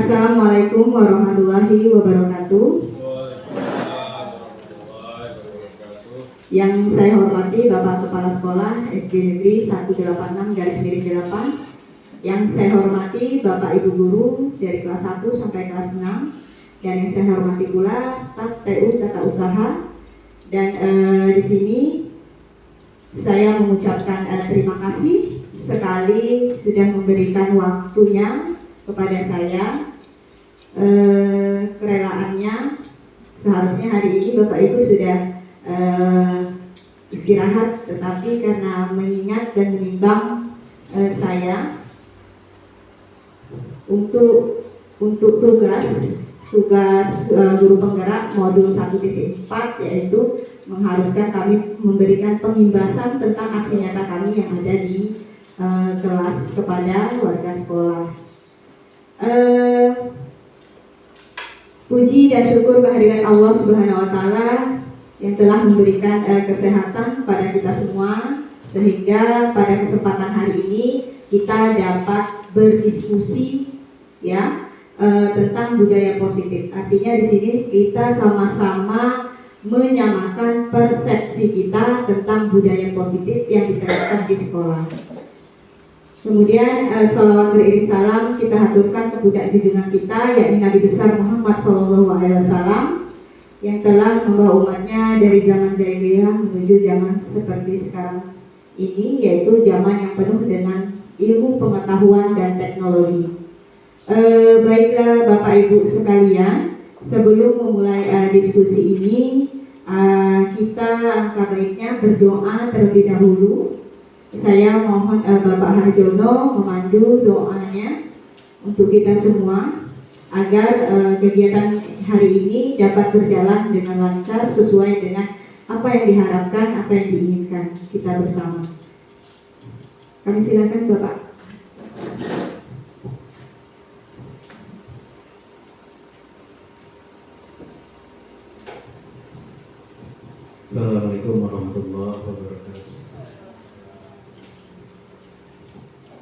Assalamualaikum warahmatullahi wabarakatuh. Yang saya hormati Bapak Kepala Sekolah SD Negeri 186/8. Yang saya hormati Bapak Ibu Guru dari kelas 1 sampai kelas 6. Dan yang saya hormati pula staf TU Tata Usaha. Dan di sini saya mengucapkan terima kasih sekali sudah memberikan waktunya kepada saya, kerelaannya. Seharusnya hari ini Bapak Ibu sudah istirahat, tetapi karena mengingat dan menimbang saya untuk tugas guru penggerak modul 1.4, yaitu mengharuskan kami memberikan pengimbasan tentang aksi nyata kami yang ada di kelas kepada warga sekolah. Puji dan syukur kehadiran Allah Subhanahu wa Ta'ala yang telah memberikan kesehatan pada kita semua, sehingga pada kesempatan hari ini kita dapat berdiskusi ya tentang budaya positif. Artinya di sini kita sama-sama menyamakan persepsi kita tentang budaya positif yang diterapkan di sekolah. Kemudian salawat beriring salam kita haturkan ke budak junjungan kita, yakni Nabi besar Muhammad SAW, yang telah membawa umatnya dari zaman jahiliyah menuju zaman seperti sekarang ini, yaitu zaman yang penuh dengan ilmu pengetahuan dan teknologi. Baiklah Bapak Ibu sekalian, sebelum memulai diskusi ini, kita angka baiknya berdoa terlebih dahulu. Saya mohon Bapak Harjono memandu doanya untuk kita semua, agar kegiatan hari ini dapat berjalan dengan lancar sesuai dengan apa yang diharapkan, apa yang diinginkan kita bersama. Kami silakan Bapak. Assalamualaikum warahmatullahi wabarakatuh.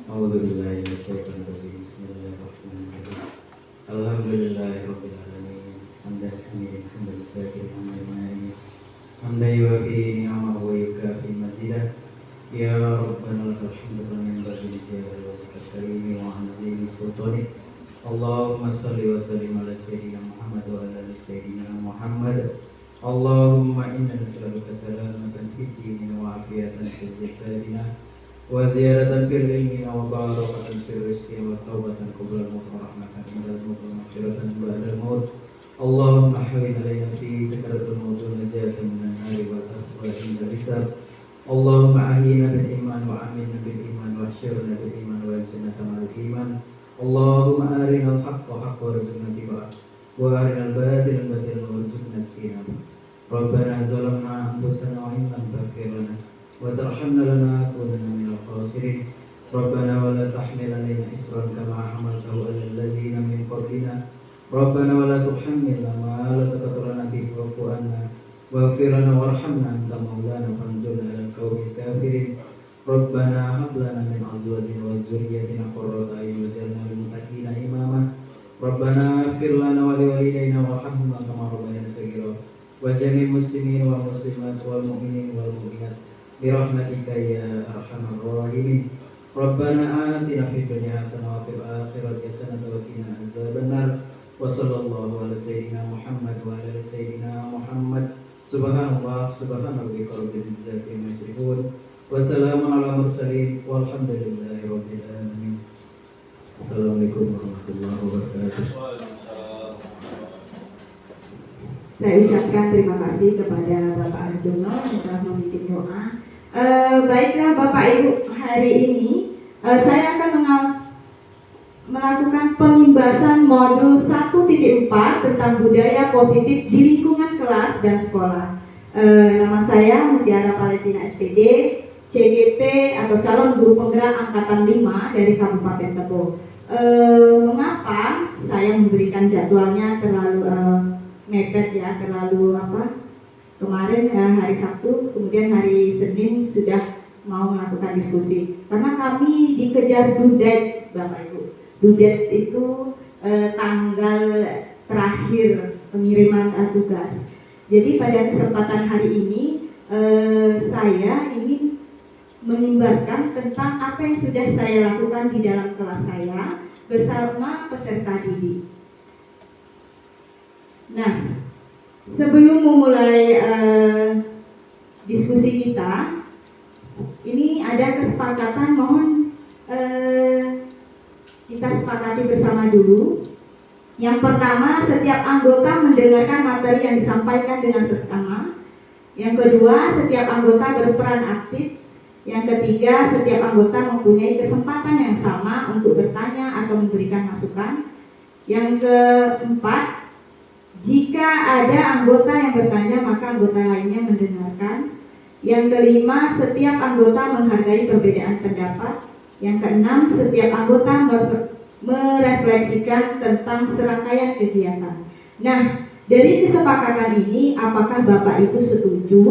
A'udzubillahi minasyaitonir rajim. Bismillahirrahmanirrahim. Alhamdulillahirabbil alamin. Hamdan hamidan hamdan syakiran hamdan hamdan yuwafi ni'amahu wa yukafi mazidah. Ya Rabbana lakal hamdu min ba'di jalali wajhikal karim wa azimi sultanik. Allahumma shalli wa sallim ala sayyidina Muhammad wa ala ali sayyidina Muhammad. Allahumma inna nas'aluka salamatan fid dini wa afiyatan fil jasadina wa ziyaratan fil ilmi wa barakatan fil rizqi wa taubatan qabla al-maut wa rahmatan indal maut wa maghfiratan ba'da al-maut. Allahumma hawwin alaina fi sakaratul maut wa najatan minan nari wal afwa indal hisab. Allahumma ahyina bil iman wa aminna bil iman wa asyirna bil iman wa jannata ma'al iman. Allahumma arinal haqqa haqqan warzuqna ittiba'ah wa arinal batila batilan warzuqna ijtinabah. Rabbana zalamna anfusana wa in lam taghfir lana wa tarhamna lanakunanna minal khasirin. Rabbana wa la tahmil 'alaina isran kama hamaltahu 'alal ladzina min qablina. Rabbana wa la tuhammilna ma la taqdir lana bihi wa'fu 'anna waghfir lana warhamna anta maulana fanzurna 'alal qaumil kafirin. Rabbana hab lana min azwajina wa dzurriyyatina qurrata a'yun waj'alna lil muttaqina imama. Rabbana ighfir lana wa liwalidayna warhamhuma kama rabbayana shaghira. Wa jami'il muslimin wal muslimat wal mu'minin wal mu'minat bi rahmatika ya arhamar rahimin. Rabbana atina fid dunya hasanah wa fil akhirati hasanah wa qina azabannar. Wa sallallahu ala sayyidina Muhammad wa ala sayyidina Muhammad. Subhanallah subhanallahi rabbil izzati amma yasifun. Wa salamun ala mursalin walhamdulillahi rabbil alamin. Assalamualaikum warahmatullahi wabarakatuh. Saya ucapkan terima kasih kepada Bapak Arjono yang telah memimpin doa. Baiklah Bapak Ibu, hari ini saya akan melakukan pengimbasan modul 1.4 tentang budaya positif di lingkungan kelas dan sekolah. Nama saya Mutiara Valentina SPD, CGP atau calon guru penggerak angkatan 5 dari Kabupaten Tebo. Mengapa saya memberikan jadwalnya terlalu mepet ya, terlalu kemarin hari Sabtu, kemudian hari Senin sudah mau melakukan diskusi, karena kami dikejar dudet Bapak Ibu. Dudet itu tanggal terakhir pengiriman tugas. Jadi pada kesempatan hari ini saya ingin mengimbaskan tentang apa yang sudah saya lakukan di dalam kelas saya bersama peserta didik. Nah, sebelum memulai diskusi kita, ini ada kesepakatan, mohon kita sepakati bersama dulu. Yang pertama, setiap anggota mendengarkan materi yang disampaikan dengan seksama. Yang kedua, setiap anggota berperan aktif. Yang ketiga, setiap anggota mempunyai kesempatan yang sama untuk bertanya atau memberikan masukan. Yang keempat, jika ada anggota yang bertanya, maka anggota lainnya mendengarkan. Yang kelima, setiap anggota menghargai perbedaan pendapat. Yang keenam, setiap anggota merefleksikan tentang serangkaian kegiatan. Nah, dari kesepakatan ini, apakah Bapak Ibu setuju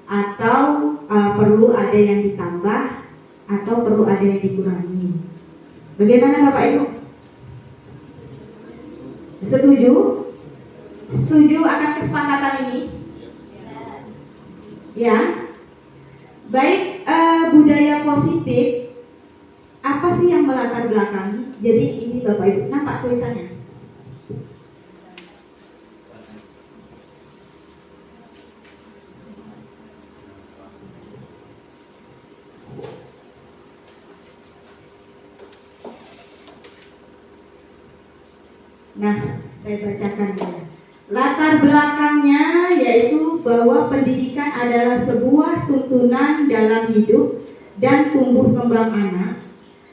atau perlu ada yang ditambah atau perlu ada yang dikurangi? Bagaimana Bapak Ibu? Setuju? Setuju akan kesepakatan ini? Ya. Baik, budaya positif apa sih yang melatar belakangi? Jadi ini Bapak Ibu, nampak tulisannya? Nah, saya bacakan ya. Latar belakangnya yaitu bahwa pendidikan adalah sebuah tuntunan dalam hidup dan tumbuh kembang anak.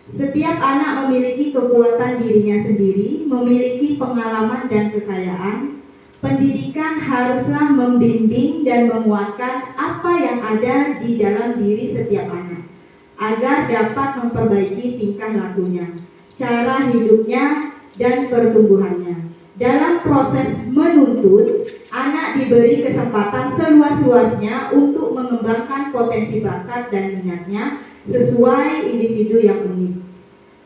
Setiap anak memiliki kekuatan dirinya sendiri, memiliki pengalaman dan kekayaan. Pendidikan haruslah membimbing dan menguatkan apa yang ada di dalam diri setiap anak, agar dapat memperbaiki tingkah lakunya, cara hidupnya, dan pertumbuhannya. Dalam proses menuntut, anak diberi kesempatan seluas-luasnya untuk mengembangkan potensi bakat dan minatnya sesuai individu yang unik.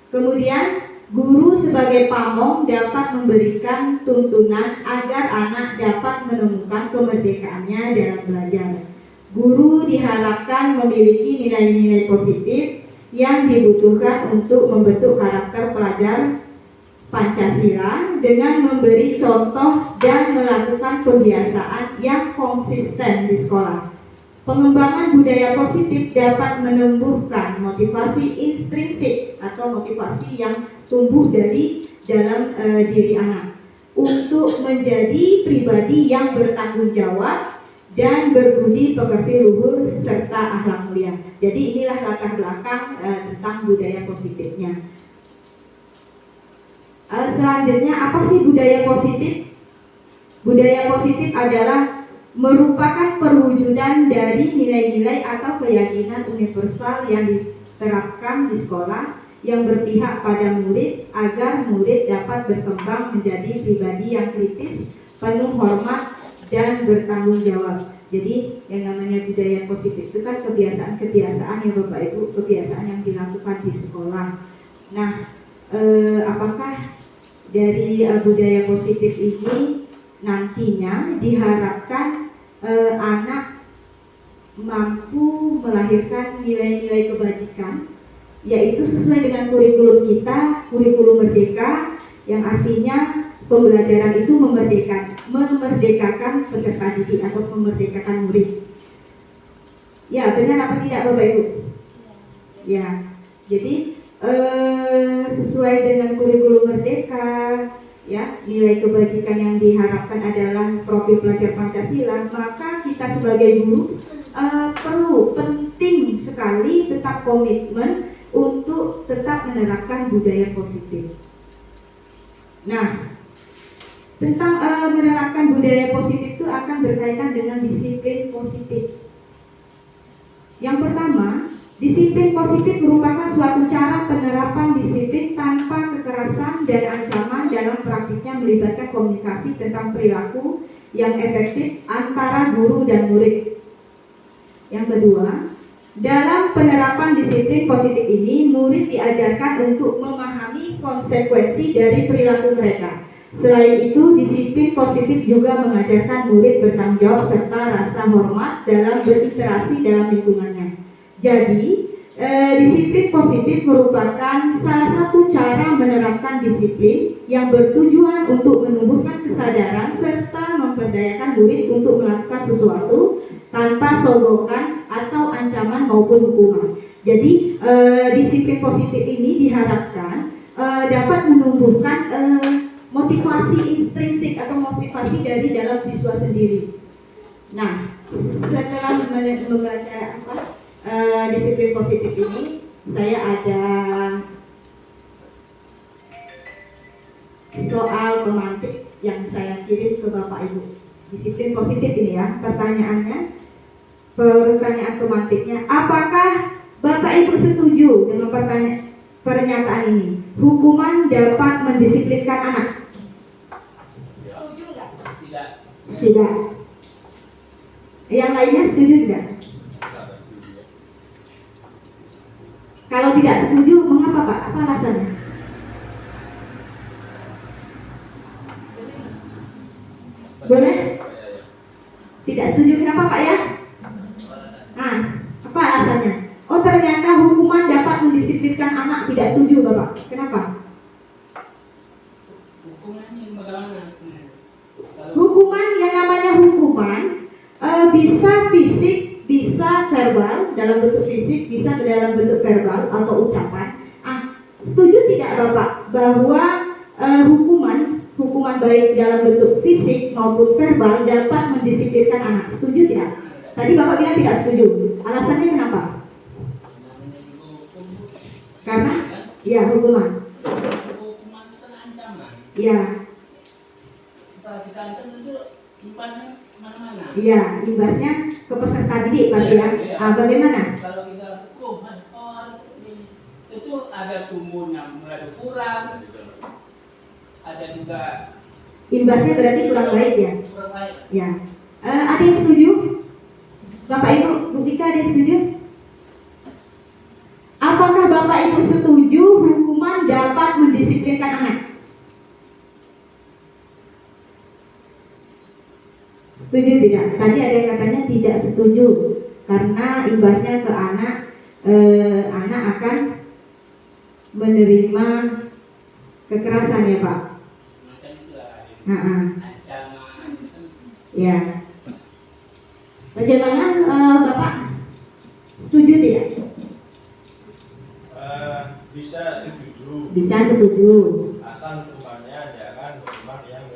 Kemudian, guru sebagai pamong dapat memberikan tuntunan agar anak dapat menemukan kemerdekaannya dalam belajar. Guru diharapkan memiliki nilai-nilai positif yang dibutuhkan untuk membentuk karakter pelajar Pancasila dengan memberi contoh dan melakukan kebiasaan yang konsisten di sekolah. Pengembangan budaya positif dapat menumbuhkan motivasi intrinsik atau motivasi yang tumbuh dari dalam diri anak untuk menjadi pribadi yang bertanggung jawab dan berbudi pekerti luhur serta akhlak mulia. Jadi inilah latar belakang tentang budaya positifnya. Selanjutnya, apa sih budaya positif? Budaya positif adalah merupakan perwujudan dari nilai-nilai atau keyakinan universal yang diterapkan di sekolah yang berpihak pada murid agar murid dapat berkembang menjadi pribadi yang kritis, penuh hormat, dan bertanggung jawab. Jadi yang namanya budaya positif itu kan kebiasaan-kebiasaan yang Bapak Ibu, kebiasaan yang dilakukan di sekolah. Nah, apakah dari budaya positif ini nantinya diharapkan anak mampu melahirkan nilai-nilai kebajikan, yaitu sesuai dengan kurikulum kita, kurikulum merdeka, yang artinya pembelajaran itu memerdekakan peserta didik atau memerdekakan murid. Ya, benar apa tidak Bapak Ibu? Ya, jadi sesuai dengan kurikulum merdeka, ya, nilai kebajikan yang diharapkan adalah profil pelajar Pancasila, maka kita sebagai guru penting sekali tetap komitmen untuk tetap menerapkan budaya positif. Nah, tentang menerapkan budaya positif itu akan berkaitan dengan disiplin positif. Yang pertama, disiplin positif merupakan suatu cara penerapan disiplin tanpa kekerasan dan ancaman dalam praktiknya melibatkan komunikasi tentang perilaku yang efektif antara guru dan murid. Yang kedua, dalam penerapan disiplin positif ini, murid diajarkan untuk memahami mengatasi konsekuensi dari perilaku mereka. Selain itu, disiplin positif juga mengajarkan murid bertanggung jawab serta rasa hormat dalam berinteraksi dalam lingkungannya. Jadi, disiplin positif merupakan salah satu cara menerapkan disiplin yang bertujuan untuk menumbuhkan kesadaran serta memperdayakan murid untuk melakukan sesuatu tanpa sogokan atau ancaman maupun hukuman. Jadi, disiplin positif ini diharapkan dapat menumbuhkan motivasi intrinsik atau motivasi dari dalam siswa sendiri. Nah, setelah membaca disiplin positif ini, saya ada soal pemantik yang saya kirim ke Bapak Ibu. Disiplin positif ini ya, pertanyaan pemantiknya, apakah Bapak Ibu setuju dengan pernyataan ini? Hukuman dapat mendisiplinkan anak? Setuju nggak? Tidak. Tidak. Yang lainnya setuju tidak? Kalau tidak setuju, mengapa Pak? Apa alasannya? Boleh? Tidak setuju, kenapa Pak ya? Nah, apa alasannya? Oh, ternyata hukuman dapat mendisiplinkan anak. Tidak setuju Bapak. Kenapa? Hukumannya bagaimana? Hukuman, yang namanya hukuman bisa fisik, bisa verbal dalam bentuk fisik, bisa dalam bentuk verbal atau ucapan. Setuju tidak Bapak bahwa hukuman baik dalam bentuk fisik maupun verbal dapat mendisiplinkan anak? Setuju tidak? Tadi Bapak bilang tidak setuju. Alasannya kenapa? Karena ya hukuman. Hukuman itu kan ancaman. Iya. Setelah kita ancam itu imbasnya mana-mana. Iya, imbasnya ke peserta didik pasti ya. Bagaimana? Kalau kita hukum, itu ada tumbuhnya mulai berkurang, ada juga Imbasnya berarti kurang baik ya. kurang baik. Ya. Ada yang setuju? Bapak Ibu, Bu Tika ada yang setuju? Apakah Bapak Ibu setuju hukuman dapat mendisiplinkan anak? Setuju tidak? Tadi ada yang katanya tidak setuju karena imbasnya ke anak, anak akan menerima kekerasan ya Pak. Macam itulah. Ancaman. Ancaman. Ya. Bagaimana Bapak? Setuju tidak? Bisa setuju. Bisa setuju. Asal hukumannya jangan hukuman yang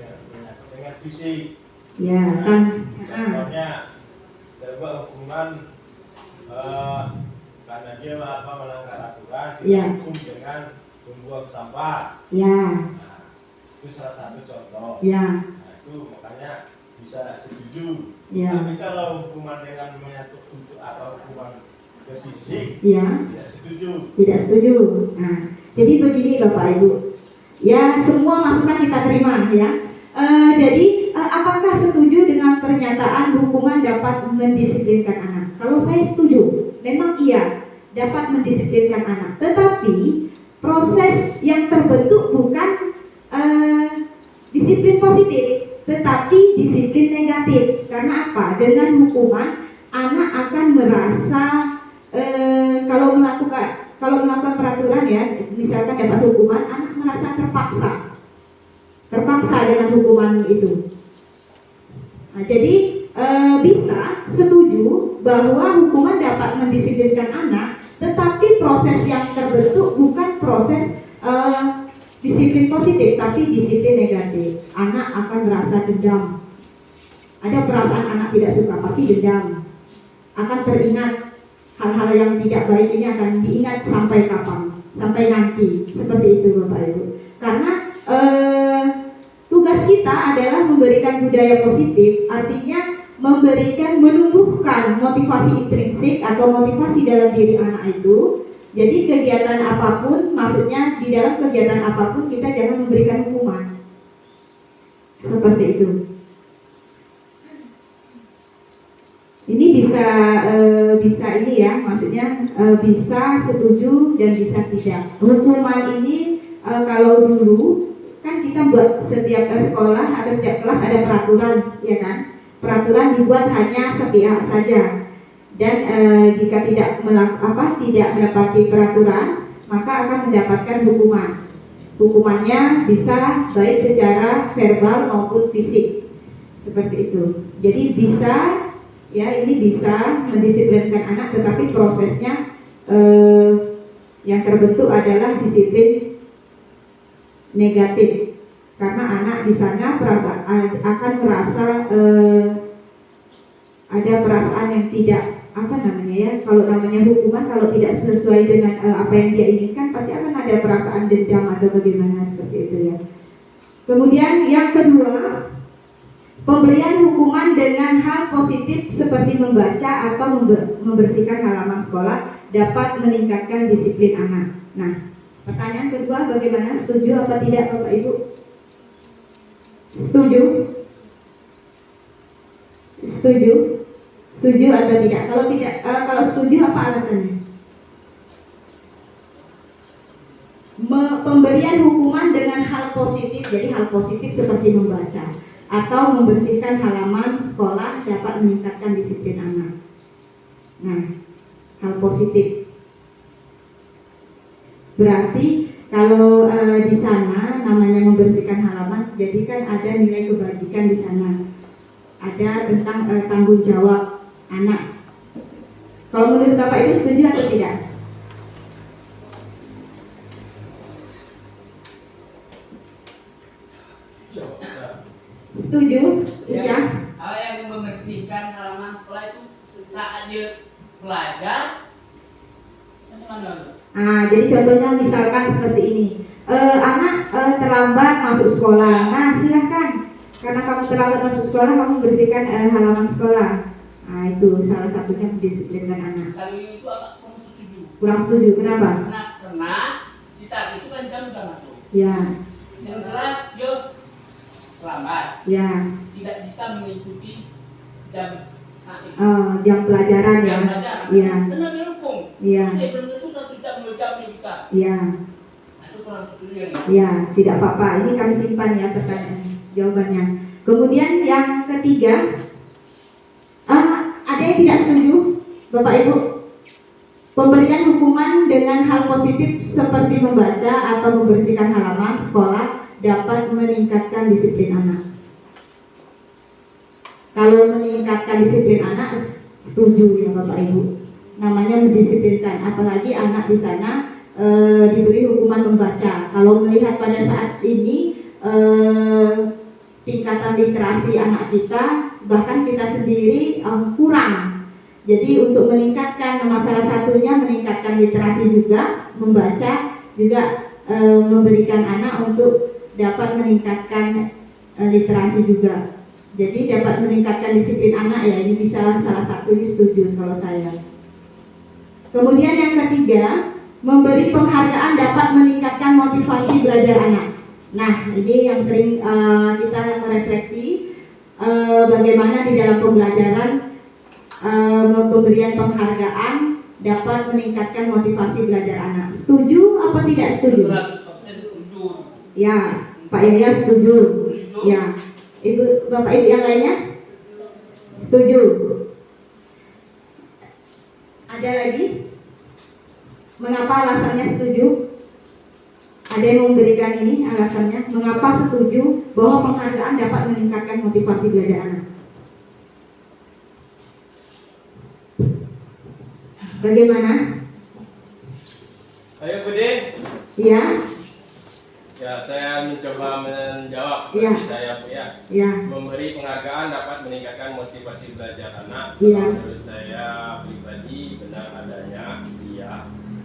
dengan fisik. Ya kan. Contohnya coba hukuman karena dia melanggar aturan, dihukum dengan membuang sampah. Ya. Nah, itu salah satu contoh. Ya. Nah, itu makanya bisa setuju. Ya. Tapi kalau hukuman dengan menyatu untuk atau hukuman ke fisik, Ya. tidak setuju. Tidak setuju. Nah, jadi begini Bapak Ibu. Ya, semua masukan kita terima ya. Jadi apakah setuju dengan pernyataan hukuman dapat mendisiplinkan anak? Kalau saya setuju, memang iya dapat mendisiplinkan anak. Tetapi proses yang terbentuk bukan disiplin positif, tetapi disiplin negatif. Karena apa? Dengan hukuman anak akan merasa kalau melakukan peraturan ya, misalkan dapat hukuman, anak merasa terpaksa dengan hukuman itu. Nah, jadi bisa setuju bahwa hukuman dapat mendisiplinkan anak, tetapi proses yang terbentuk bukan proses disiplin positif, tapi disiplin negatif. Anak akan merasa dendam. Ada perasaan anak tidak suka, pasti dendam. Akan teringat hal-hal yang tidak baik ini akan diingat sampai kapan? Sampai nanti. Seperti itu Bapak Ibu. Karena tugas kita adalah memberikan budaya positif, artinya menumbuhkan motivasi intrinsik atau motivasi dalam diri anak itu. Jadi kegiatan apapun, maksudnya di dalam kegiatan apapun kita jangan memberikan hukuman. Seperti itu. Ini bisa ini ya, maksudnya bisa setuju dan bisa tidak. Hukuman ini kalau dulu kan kita buat setiap sekolah atau setiap kelas ada peraturan, ya kan? Peraturan dibuat hanya sepihak saja, dan jika tidak mendapati peraturan maka akan mendapatkan hukuman. Hukumannya bisa baik secara verbal maupun fisik, seperti itu. Jadi bisa, ya ini bisa mendisiplinkan anak, tetapi prosesnya yang terbentuk adalah disiplin negatif, karena anak di sana akan merasa ada perasaan yang tidak kalau namanya hukuman, kalau tidak sesuai dengan apa yang dia inginkan, pasti akan ada perasaan dendam atau bagaimana seperti itu ya. Kemudian yang kedua, pemberian hukuman dengan hal positif seperti membaca atau membersihkan halaman sekolah dapat meningkatkan disiplin anak. Nah, pertanyaan kedua, bagaimana, setuju apa tidak Bapak Ibu? Setuju? Setuju? Setuju atau tidak? Kalau tidak, kalau setuju apa alasannya? Pemberian hukuman dengan hal positif, jadi hal positif seperti membaca atau membersihkan halaman sekolah dapat meningkatkan disiplin anak. Nah, hal positif berarti kalau di sana namanya membersihkan halaman, jadi kan ada nilai kebajikan di sana, ada tentang tanggung jawab anak. Kalau menurut Bapak itu setuju atau tidak? Setuju, Ica? Hal yang membersihkan halaman sekolah itu saat dia belajar, bagaimana? Jadi contohnya misalkan seperti ini, anak terlambat masuk sekolah. Nah, silahkan, karena kamu terlambat masuk sekolah, kamu bersihkan halaman sekolah. Nah, itu salah satunya mendisiplinkan anak. Kali itu agak kurang setuju. Kurang setuju, kenapa? Karena di saat itu kan jam sudah masuk. Ya. Yang kelas dia terlambat. Ya. Tidak bisa mengikuti jam jam pelajaran ya. Jam pelajaran. Iya. Kena dihukum. Iya. Belum tentu 1 jam 2 jam dia bisa. Iya. Itu kurang setuju ya. Ya, tidak apa-apa. Ini kami simpan ya pertanyaan jawabannya. Kemudian yang ketiga, ada yang tidak setuju, Bapak Ibu? Pemberian hukuman dengan hal positif seperti membaca atau membersihkan halaman sekolah dapat meningkatkan disiplin anak. Kalau meningkatkan disiplin anak, setuju ya Bapak Ibu. Namanya mendisiplinkan, apalagi anak di sana diberi hukuman membaca. Kalau melihat pada saat ini tingkatan literasi anak kita, bahkan kita sendiri kurang. Jadi untuk meningkatkan, salah satunya meningkatkan literasi juga, membaca juga, memberikan anak untuk dapat meningkatkan literasi juga. Jadi dapat meningkatkan disiplin anak ya, ini bisa salah satu, setuju kalau saya. Kemudian yang ketiga, memberi penghargaan dapat meningkatkan motivasi belajar anak. Nah, ini yang sering kita merefleksi, bagaimana di dalam pembelajaran pemberian penghargaan dapat meningkatkan motivasi belajar anak. Setuju apa tidak setuju? 100% setuju. Ya, Pak Yahya setuju. Ya, Ibu, Bapak Ibu yang lainnya setuju. Ada lagi? Mengapa alasannya setuju? Ada yang memberikan ini alasannya, mengapa setuju bahwa penghargaan dapat meningkatkan motivasi belajar anak? Bagaimana? Ayo Budi. Iya. Ya, saya mencoba menjawab Iya. versi saya Bu ya. Iya. Memberi penghargaan dapat meningkatkan motivasi belajar anak. Iya. Menurut saya pribadi benar adanya, iya.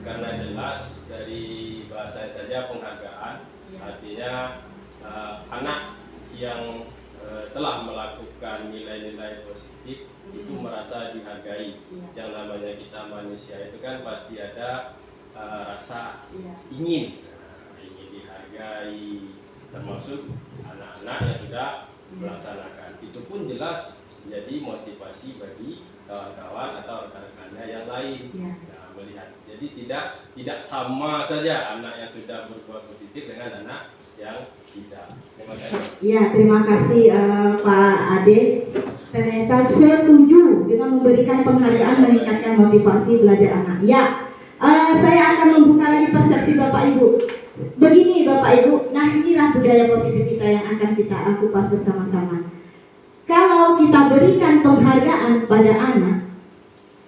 Karena jelas dari bahasa saja penghargaan, artinya anak yang telah melakukan nilai-nilai positif itu merasa dihargai. Yang namanya kita manusia itu kan pasti ada rasa ingin dihargai, termasuk anak-anak yang sudah melaksanakan. Itu pun jelas jadi motivasi bagi kawan-kawan atau rekan-rekannya yang lain. Ya. Nah, melihat. Jadi tidak sama saja anak yang sudah berbuat positif dengan anak yang tidak. Terima kasih. Ya, terima kasih Pak Ade. Ternyata setuju dengan memberikan penghargaan meningkatkan motivasi belajar anak. Ya, saya akan membuka lagi persepsi Bapak Ibu. Begini Bapak Ibu, nah inilah budaya positif kita yang akan kita kupas bersama-sama. Kalau kita berikan penghargaan pada anak,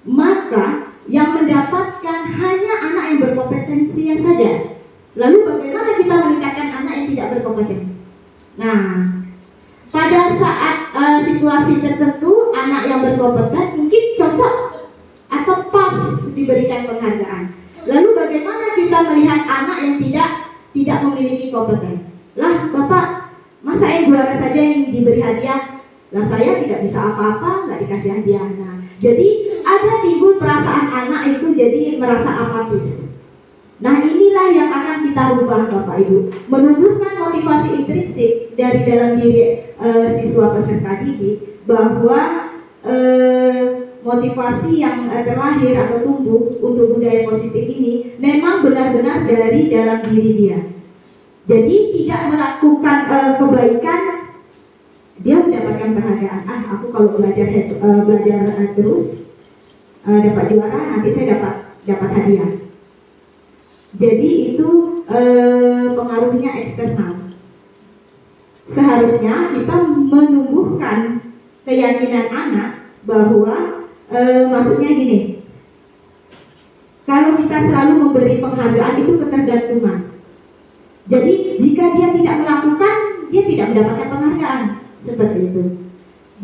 maka yang mendapatkan hanya anak yang berkompetensi saja. Lalu bagaimana kita meningkatkan anak yang tidak berkompetensi? Nah, pada saat situasi tertentu anak yang berkompeten mungkin cocok atau pas diberikan penghargaan. Lalu bagaimana kita melihat anak yang tidak memiliki kompeten? Lah Bapak, masa yang juara saja yang diberi hadiah? Lah saya tidak bisa apa-apa, nggak dikasih hadiah. Nah, jadi ada timbul perasaan anak itu jadi merasa apatis. Nah inilah yang akan kita rubah Bapak Ibu, menumbuhkan motivasi intrinsik dari dalam diri siswa peserta didik bahwa motivasi yang terlahir atau tumbuh untuk budaya positif ini memang benar-benar dari dalam diri dia. Jadi tidak melakukan kebaikan dia mendapatkan penghargaan. Aku kalau belajar terus dapat juara, nanti saya dapat hadiah. Jadi itu pengaruhnya eksternal. Seharusnya kita menumbuhkan keyakinan anak bahwa maksudnya gini, kalau kita selalu memberi penghargaan itu ketergantungan. Jadi jika dia tidak melakukan, dia tidak mendapatkan penghargaan seperti itu.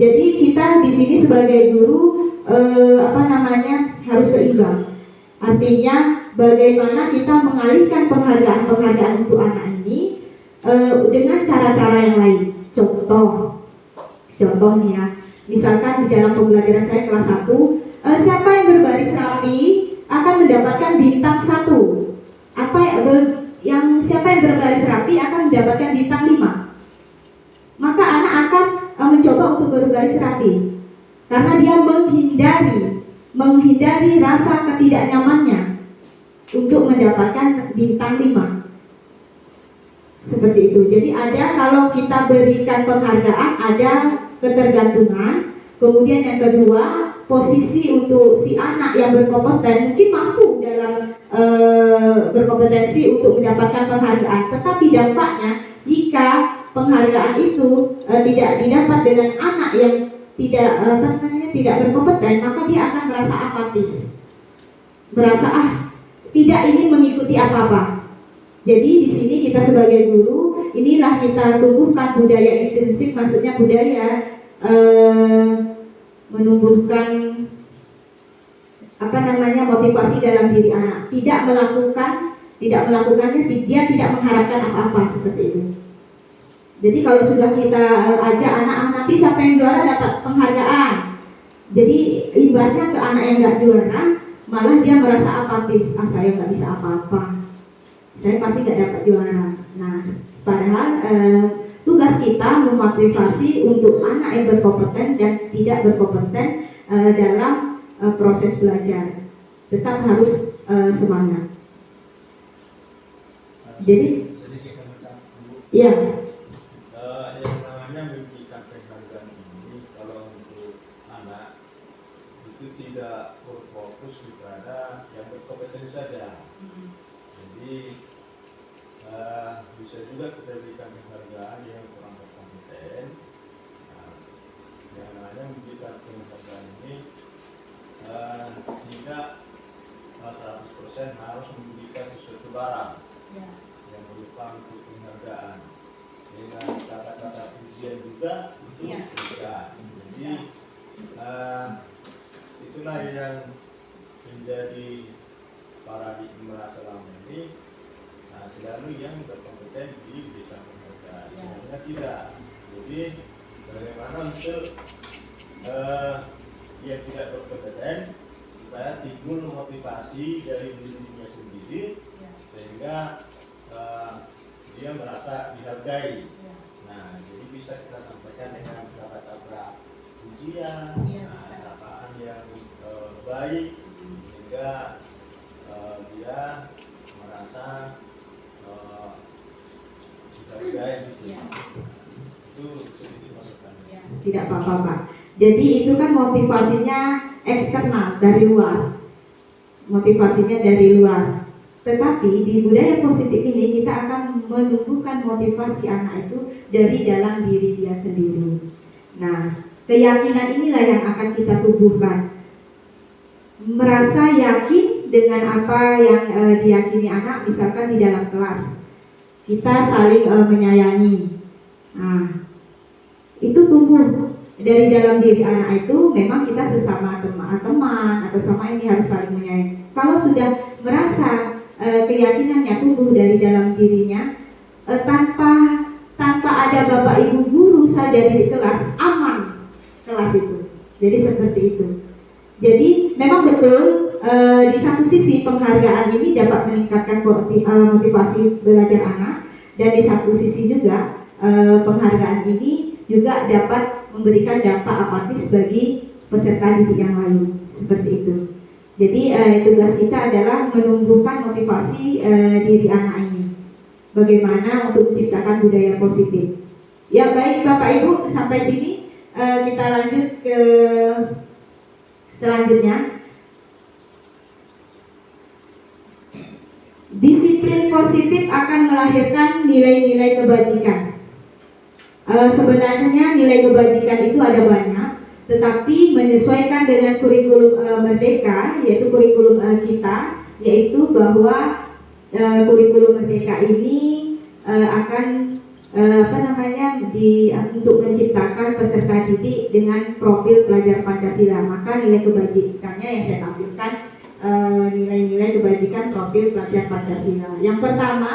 Jadi kita di sini sebagai guru harus seimbang. Artinya bagaimana kita mengalihkan penghargaan untuk anak ini dengan cara-cara yang lain. Contohnya, misalkan di dalam pembelajaran saya kelas 1, siapa yang berbaris rapi akan mendapatkan bintang 1. Siapa yang berbaris rapi akan mendapatkan bintang 5. Maka anak akan mencoba untuk berbaris rapi karena dia menghindari rasa ketidaknyamannya untuk mendapatkan bintang 5. Seperti itu. Jadi kalau kita berikan penghargaan ada ketergantungan. Kemudian yang kedua, posisi untuk si anak yang berkompeten mungkin mampu dalam berkompetensi untuk mendapatkan penghargaan. Tetapi dampaknya jika penghargaan itu tidak didapat dengan anak yang tidak berkompeten, maka dia akan merasa apatis, merasa tidak ingin mengikuti apa-apa. Jadi di sini kita sebagai guru, inilah kita tumbuhkan budaya intrinsik, maksudnya budaya menumbuhkan motivasi dalam diri anak. Tidak melakukannya, dia tidak mengharapkan apa-apa seperti itu. Jadi kalau sudah kita ajak anak nanti siapa yang juara dapat penghargaan. Jadi imbasnya ke anak yang nggak juara, malah dia merasa apatis. Saya nggak bisa apa-apa, saya pasti nggak dapat juara. Nah, padahal tugas kita memotivasi untuk anak yang berkompeten dan tidak berkompeten dalam proses belajar. Tetap harus semangat. Jadi, ya. Yang namanya memberikan penghargaan ini kalau untuk anak itu tidak berfokus kepada yang berkompetensi saja. Jadi bisa juga kita berikan penghargaan yang kurang berkompeten. Yang namanya memberikan penghargaan ini tidak 100% harus memberikan sesuatu barang yang berupa untuk penghargaan. Dengan kata-kata pujian juga itu bisa. Jadi itulah yang menjadi paradigma selama ini. Selalu yang berkompeten diberikan penghargaan. Sebenarnya tidak. Jadi bagaimana untuk yang tidak berkompeten supaya timbul motivasi dari dirinya sendiri sehingga dia merasa dihargai. Nah, jadi bisa kita sampaikan dengan kata-kata pujian, sapaan yang baik, sehingga dia merasa dihargai gitu. Itu sedikit masukan. Tidak apa-apa, Pak. Jadi itu kan motivasinya eksternal, dari luar. Motivasinya dari luar. Tetapi di budaya positif ini kita akan menumbuhkan motivasi anak itu dari dalam diri dia sendiri. Nah, keyakinan inilah yang akan kita tumbuhkan. Merasa yakin dengan apa yang diyakini anak, misalkan di dalam kelas. Kita saling menyayangi. Nah, itu tumbuh dari dalam diri anak itu. Memang kita sesama teman atau sama ini harus saling menyayangi. Kalau sudah merasa keyakinannya tumbuh dari dalam dirinya, tanpa ada bapak ibu guru saja di kelas, aman kelas itu. Jadi seperti itu. Jadi memang betul di satu sisi penghargaan ini dapat meningkatkan motivasi belajar anak, dan di satu sisi juga penghargaan ini juga dapat memberikan dampak apatis bagi peserta didik yang lain, seperti itu. Jadi tugas kita adalah menumbuhkan motivasi diri anak ini. Bagaimana untuk menciptakan budaya positif. Ya baik Bapak Ibu, sampai sini kita lanjut ke selanjutnya. Disiplin positif akan melahirkan nilai-nilai kebajikan. Sebenarnya nilai kebajikan itu ada banyak, tetapi menyesuaikan dengan kurikulum Merdeka, yaitu kurikulum kita, yaitu bahwa kurikulum Merdeka ini akan untuk menciptakan peserta didik dengan profil pelajar Pancasila. Maka nilai kebajikannya yang saya tampilkan, nilai-nilai kebajikan profil pelajar Pancasila. Yang pertama,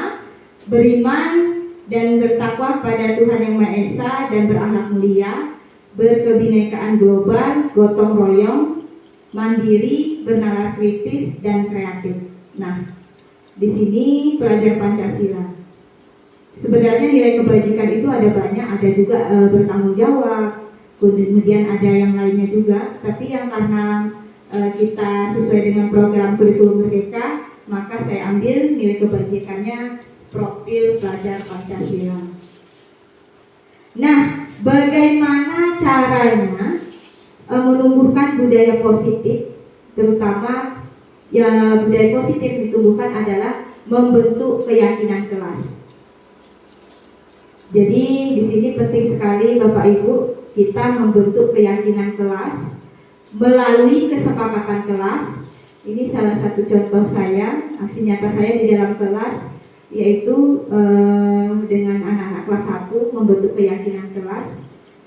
beriman dan bertakwa pada Tuhan Yang Maha Esa dan berakhlak mulia, berkebinekaan global, gotong royong, mandiri, bernalar kritis dan kreatif. Nah, di sini pelajar Pancasila. Sebenarnya nilai kebajikan itu ada banyak, ada juga bertanggung jawab, kemudian ada yang lainnya juga. Tapi yang karena kita sesuai dengan program kurikulum Merdeka, maka saya ambil nilai kebajikannya profil pelajar Pancasila. Nah, bagaimana caranya menumbuhkan budaya positif, terutama ya budaya positif ditumbuhkan adalah membentuk keyakinan kelas. Jadi di sini penting sekali Bapak Ibu, kita membentuk keyakinan kelas melalui kesepakatan kelas. Ini salah satu contoh saya, aksi nyata saya di dalam kelas, yaitu dengan anak-anak kelas 1 membentuk keyakinan kelas,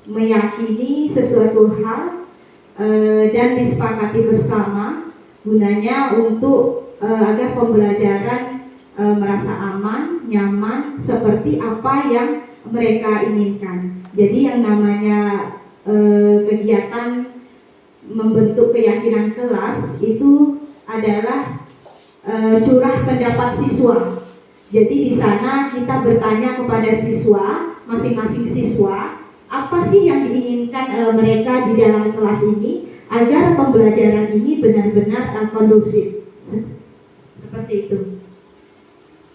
meyakini sesuatu hal dan disepakati bersama, gunanya untuk agar pembelajaran merasa aman, nyaman, seperti apa yang mereka inginkan. Jadi yang namanya kegiatan membentuk keyakinan kelas itu adalah curah pendapat siswa. Jadi di sana kita bertanya kepada siswa, masing-masing siswa, apa sih yang diinginkan mereka di dalam kelas ini agar pembelajaran ini benar-benar kondusif. Seperti itu.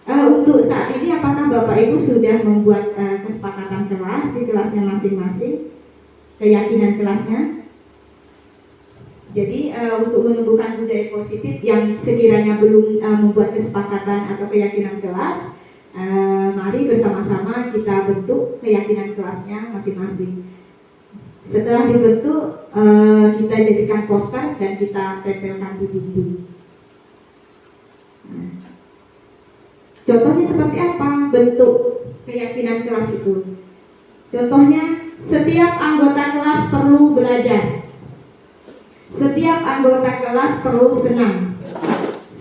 Untuk saat ini apakah Bapak Ibu sudah membuat kesepakatan kelas di kelasnya masing-masing, keyakinan kelasnya? Jadi untuk menumbuhkan budaya positif yang sekiranya belum membuat kesepakatan atau keyakinan kelas, mari bersama-sama kita bentuk keyakinan kelasnya masing-masing. Setelah dibentuk, kita jadikan poster dan kita tempelkan di dinding. Contohnya seperti apa bentuk keyakinan kelas itu? Contohnya, setiap anggota kelas perlu belajar. Setiap anggota kelas perlu senang.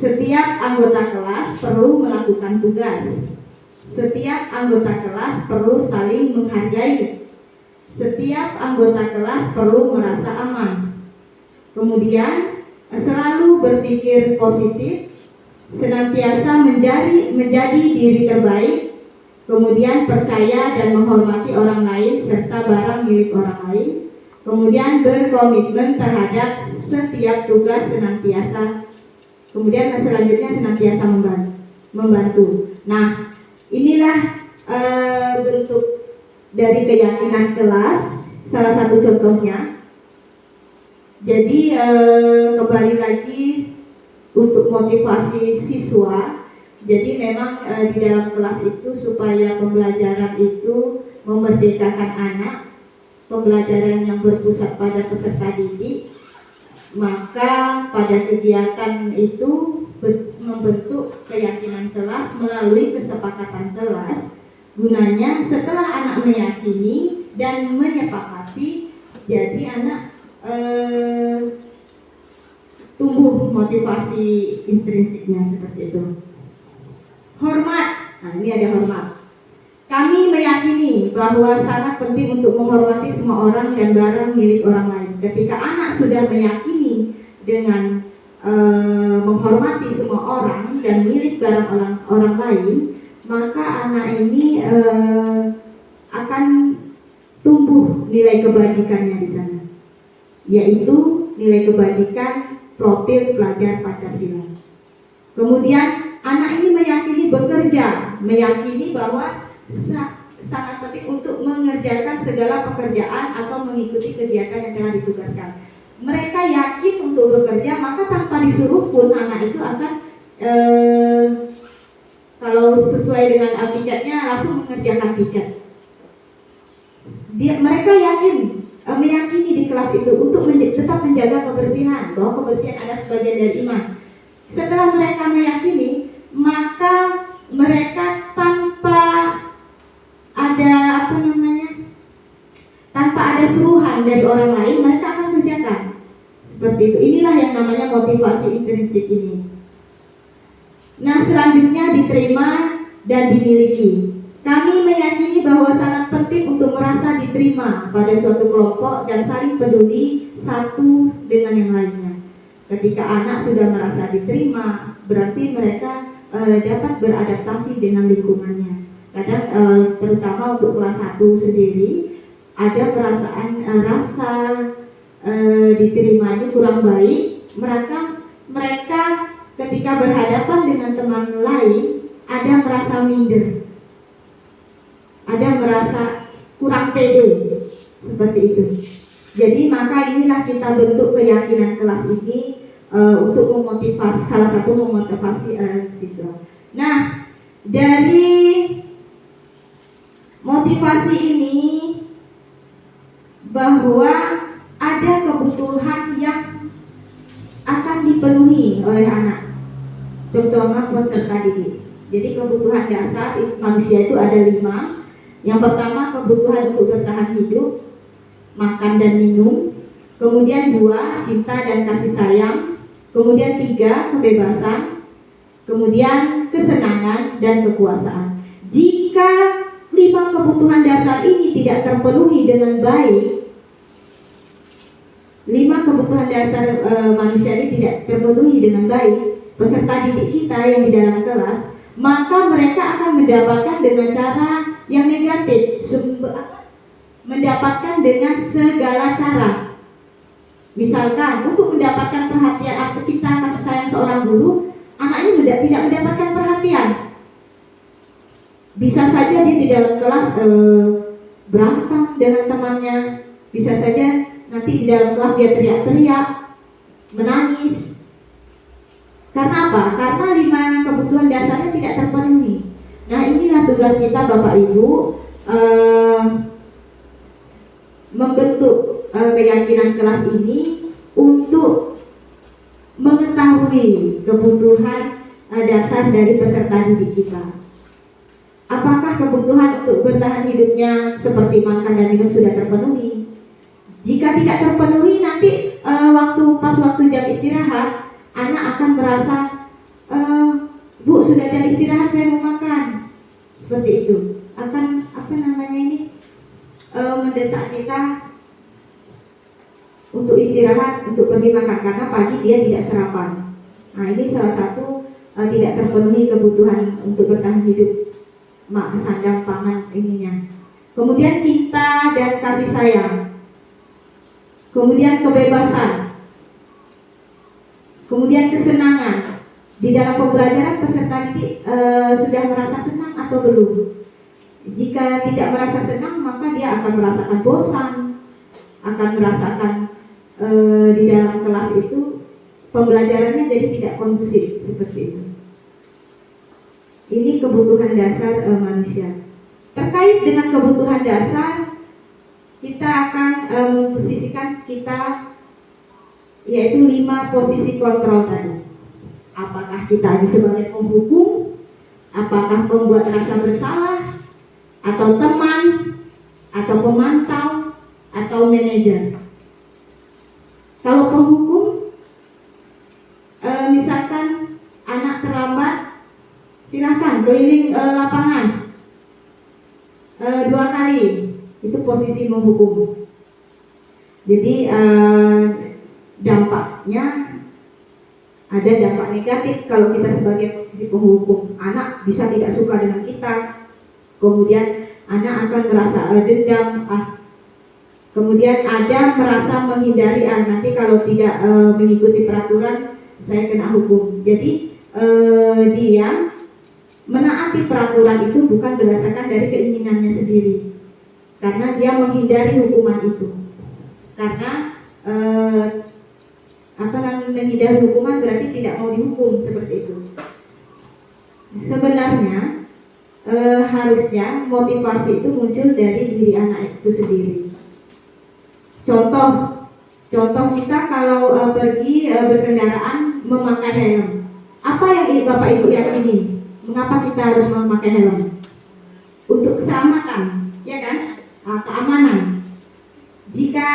Setiap anggota kelas perlu melakukan tugas. Setiap anggota kelas perlu saling menghargai. Setiap anggota kelas perlu merasa aman. Kemudian, selalu berpikir positif, senantiasa menjadi diri terbaik, kemudian percaya dan menghormati orang lain serta barang milik orang lain, kemudian berkomitmen terhadap setiap tugas senantiasa, kemudian selanjutnya senantiasa membantu. Nah, inilah bentuk dari keyakinan kelas, salah satu contohnya. Jadi kembali lagi untuk motivasi siswa. Jadi memang di dalam kelas itu supaya pembelajaran itu memerdekakan anak, pembelajaran yang berpusat pada peserta didik, maka pada kegiatan itu membentuk keyakinan kelas melalui kesepakatan kelas. Gunanya setelah anak meyakini dan menyepakati, jadi anak tumbuh motivasi intrinsiknya seperti itu. Hormat, nah ini ada hormat. Kami meyakini bahwa sangat penting untuk menghormati semua orang dan barang milik orang lain. Ketika anak sudah meyakini dengan menghormati semua orang dan milik barang orang lain, maka anak ini akan tumbuh nilai kebajikannya di sana, yaitu nilai kebajikan profil pelajar Pancasila. Kemudian anak ini meyakini bekerja, meyakini bahwa sangat penting untuk mengerjakan segala pekerjaan atau mengikuti kegiatan yang telah ditugaskan. Mereka yakin untuk bekerja, maka tanpa disuruh pun anak itu akan kalau sesuai dengan piketnya langsung mengerjakan piket. Mereka meyakini di kelas itu untuk tetap menjaga kebersihan, bahwa kebersihan adalah sebagian dari iman. Setelah mereka meyakini, maka mereka tanpa ada suruhan dari orang lain, mereka akan kerjakan. Seperti itu. Inilah yang namanya motivasi intrinsik ini. Nah, selanjutnya diterima dan dimiliki. Kami meyakini bahwa sangat penting untuk merasa diterima pada suatu kelompok dan saling peduli satu dengan yang lainnya. Ketika anak sudah merasa diterima, berarti mereka dapat beradaptasi dengan lingkungannya. Kadang terutama untuk kelas 1 sendiri ada perasaan rasa diterima ini kurang baik. Mereka ketika berhadapan dengan teman lain ada merasa minder, ada merasa kurang pede, seperti itu. Jadi maka inilah kita bentuk keyakinan kelas ini untuk memotivasi, salah satu memotivasi siswa. Nah, dari motivasi ini bahwa ada kebutuhan yang akan dipenuhi oleh anak, terutama peserta didik. Jadi kebutuhan dasar manusia itu ada 5. Yang pertama kebutuhan untuk bertahan hidup, makan dan minum. Kemudian 2, cinta dan kasih sayang. Kemudian 3, kebebasan. Kemudian kesenangan dan kekuasaan. Jika 5 kebutuhan dasar ini tidak terpenuhi dengan baik, 5 kebutuhan dasar manusia ini tidak terpenuhi dengan baik, peserta didik kita yang di dalam kelas, maka mereka akan mendapatkan dengan cara yang negatif, mendapatkan dengan segala cara. Misalkan untuk mendapatkan perhatian cinta kasih sayang seorang guru, anak ini tidak mendapatkan perhatian. Bisa saja dia di dalam kelas berantem dengan temannya, bisa saja nanti di dalam kelas dia teriak-teriak, menangis. Karena apa? Karena 5 kebutuhan dasarnya tidak terpenuhi. Nah, inilah tugas kita Bapak Ibu, membentuk keyakinan kelas ini untuk mengetahui kebutuhan dasar dari peserta didik kita. Apakah kebutuhan untuk bertahan hidupnya seperti makan dan minum sudah terpenuhi? Jika tidak terpenuhi, nanti waktu jam istirahat, anak akan merasa, Bu, sudah jam istirahat, saya mau makan. Seperti itu. Akan mendesak kita untuk istirahat, untuk pergi makan, karena pagi dia tidak sarapan. Nah, ini salah satu tidak terpenuhi kebutuhan untuk bertahan hidup. sandang pangan ininya. Kemudian cinta dan kasih sayang. Kemudian kebebasan. Kemudian kesenangan. Di dalam pembelajaran peserta didik sudah merasa senang atau belum? Jika tidak merasa senang, maka dia akan merasakan bosan, akan merasakan di dalam kelas itu pembelajarannya jadi tidak kondusif seperti itu. Ini kebutuhan dasar manusia. Terkait dengan kebutuhan dasar, kita akan memposisikan kita yaitu 5 posisi kontrol tadi. Apakah kita sebagai penghukum, apakah pembuat rasa bersalah, atau teman, atau pemantau, atau manajer. Kalau penghukum, misalkan anak terlambat, silahkan keliling lapangan 2 kali, itu posisi menghukum. Jadi dampaknya ada dampak negatif kalau kita sebagai posisi penghukum. Anak bisa tidak suka dengan kita, kemudian anak akan merasa dendam, kemudian ada merasa menghindari, nanti kalau tidak mengikuti peraturan saya kena hukum. Jadi dia menaati peraturan itu bukan berdasarkan dari keinginannya sendiri, karena dia menghindari hukuman itu. Karena menghindari hukuman berarti tidak mau dihukum, seperti itu. Sebenarnya harusnya motivasi itu muncul dari diri anak itu sendiri. Contoh kita kalau pergi berkendaraan memakai helm. Apa yang Bapak Ibu yakini? Mengapa kita harus memakai helm? Untuk keselamatan, ya kan? Keamanan. Jika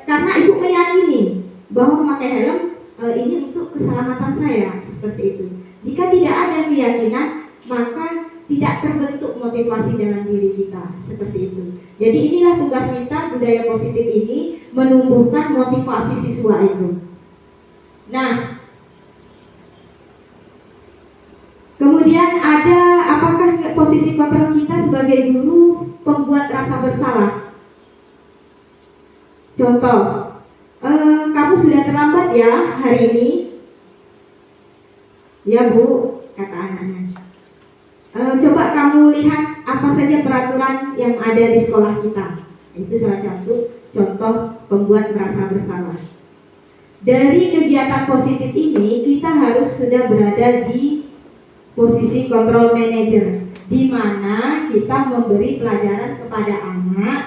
karena Ibu meyakini bahwa memakai helm ini untuk keselamatan saya, seperti itu. Jika tidak ada keyakinan, maka tidak terbentuk motivasi dalam diri kita, seperti itu. Jadi inilah tugas kita, budaya positif ini menumbuhkan motivasi siswa itu. Nah, kemudian ada apakah posisi kontrol kita sebagai guru pembuat rasa bersalah? Contoh, kamu sudah terlambat ya hari ini. Ya Bu, kata anaknya. Coba kamu lihat apa saja peraturan yang ada di sekolah kita. Itu salah satu contoh pembuat merasa bersalah. Dari kegiatan positif ini kita harus sudah berada di posisi control manager, di mana kita memberi pelajaran kepada anak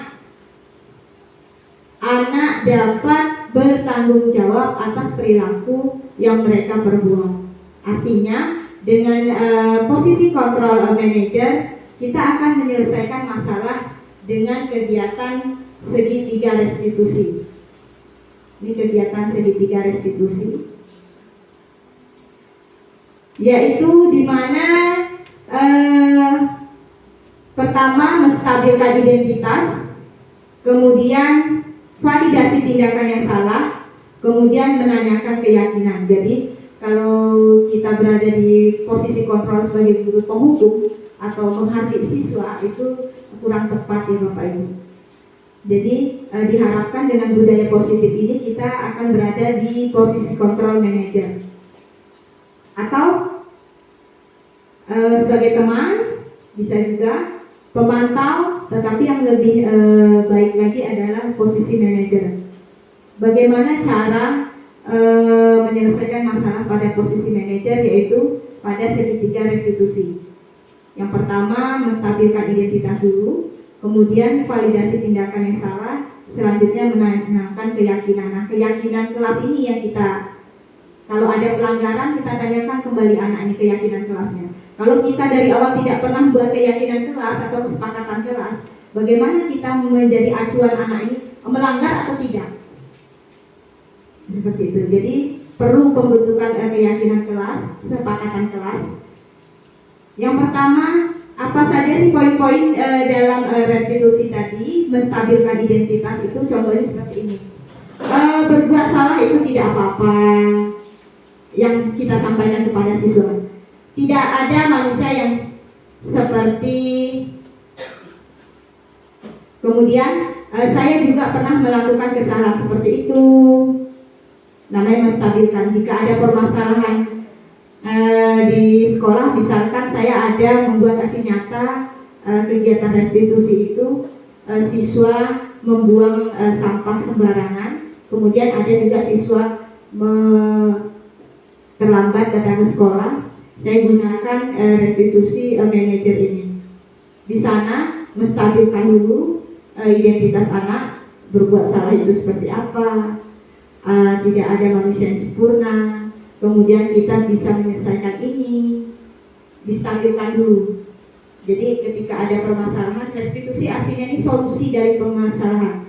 dapat bertanggung jawab atas perilaku yang mereka perbuat. Artinya dengan posisi control manager kita akan menyelesaikan masalah dengan kegiatan segitiga restitusi. Ini kegiatan segitiga restitusi, yaitu di mana pertama menstabilkan identitas, kemudian validasi tindakan yang salah, kemudian menanyakan keyakinan. Jadi kalau kita berada di posisi kontrol sebagai guru penghukum atau menghargai siswa itu kurang tepat ya Bapak Ibu. Jadi diharapkan dengan budaya positif ini kita akan berada di posisi kontrol manager atau sebagai teman, bisa juga pemantau, tetapi yang lebih baik lagi adalah posisi manager. Bagaimana cara menyelesaikan masalah pada posisi manajer, yaitu pada segitiga restitusi. Yang pertama menstabilkan identitas dulu, kemudian validasi tindakan yang salah, selanjutnya menanyakan keyakinan. Nah, keyakinan kelas ini yang kita, kalau ada pelanggaran kita tanyakan kembali anak ini keyakinan kelasnya. Kalau kita dari awal tidak pernah buat keyakinan kelas atau kesepakatan kelas, bagaimana kita menjadi acuan anak ini melanggar atau tidak? Seperti itu. Jadi perlu pembentukan keyakinan kelas, kesepakatan kelas. Yang pertama, apa saja sih poin-poin dalam restitusi tadi? Menstabilkan identitas itu contohnya seperti ini. Berbuat salah itu tidak apa-apa, yang kita sampaikan kepada siswa. Tidak ada manusia yang seperti kemudian saya juga pernah melakukan kesalahan seperti itu, namanya menstabilkan. Jika ada permasalahan di sekolah, misalkan saya ada membuat aksi nyata kegiatan restitusi itu, siswa membuang sampah sembarangan, kemudian ada juga siswa terlambat datang ke sekolah, saya gunakan restitusi manajer ini. Di sana menstabilkan dulu identitas anak, berbuat salah itu seperti apa, tidak ada manusia yang sempurna, kemudian kita bisa menyelesaikan ini, distabilkan dulu. Jadi ketika ada permasalahan, restitusi artinya ini solusi dari permasalahan.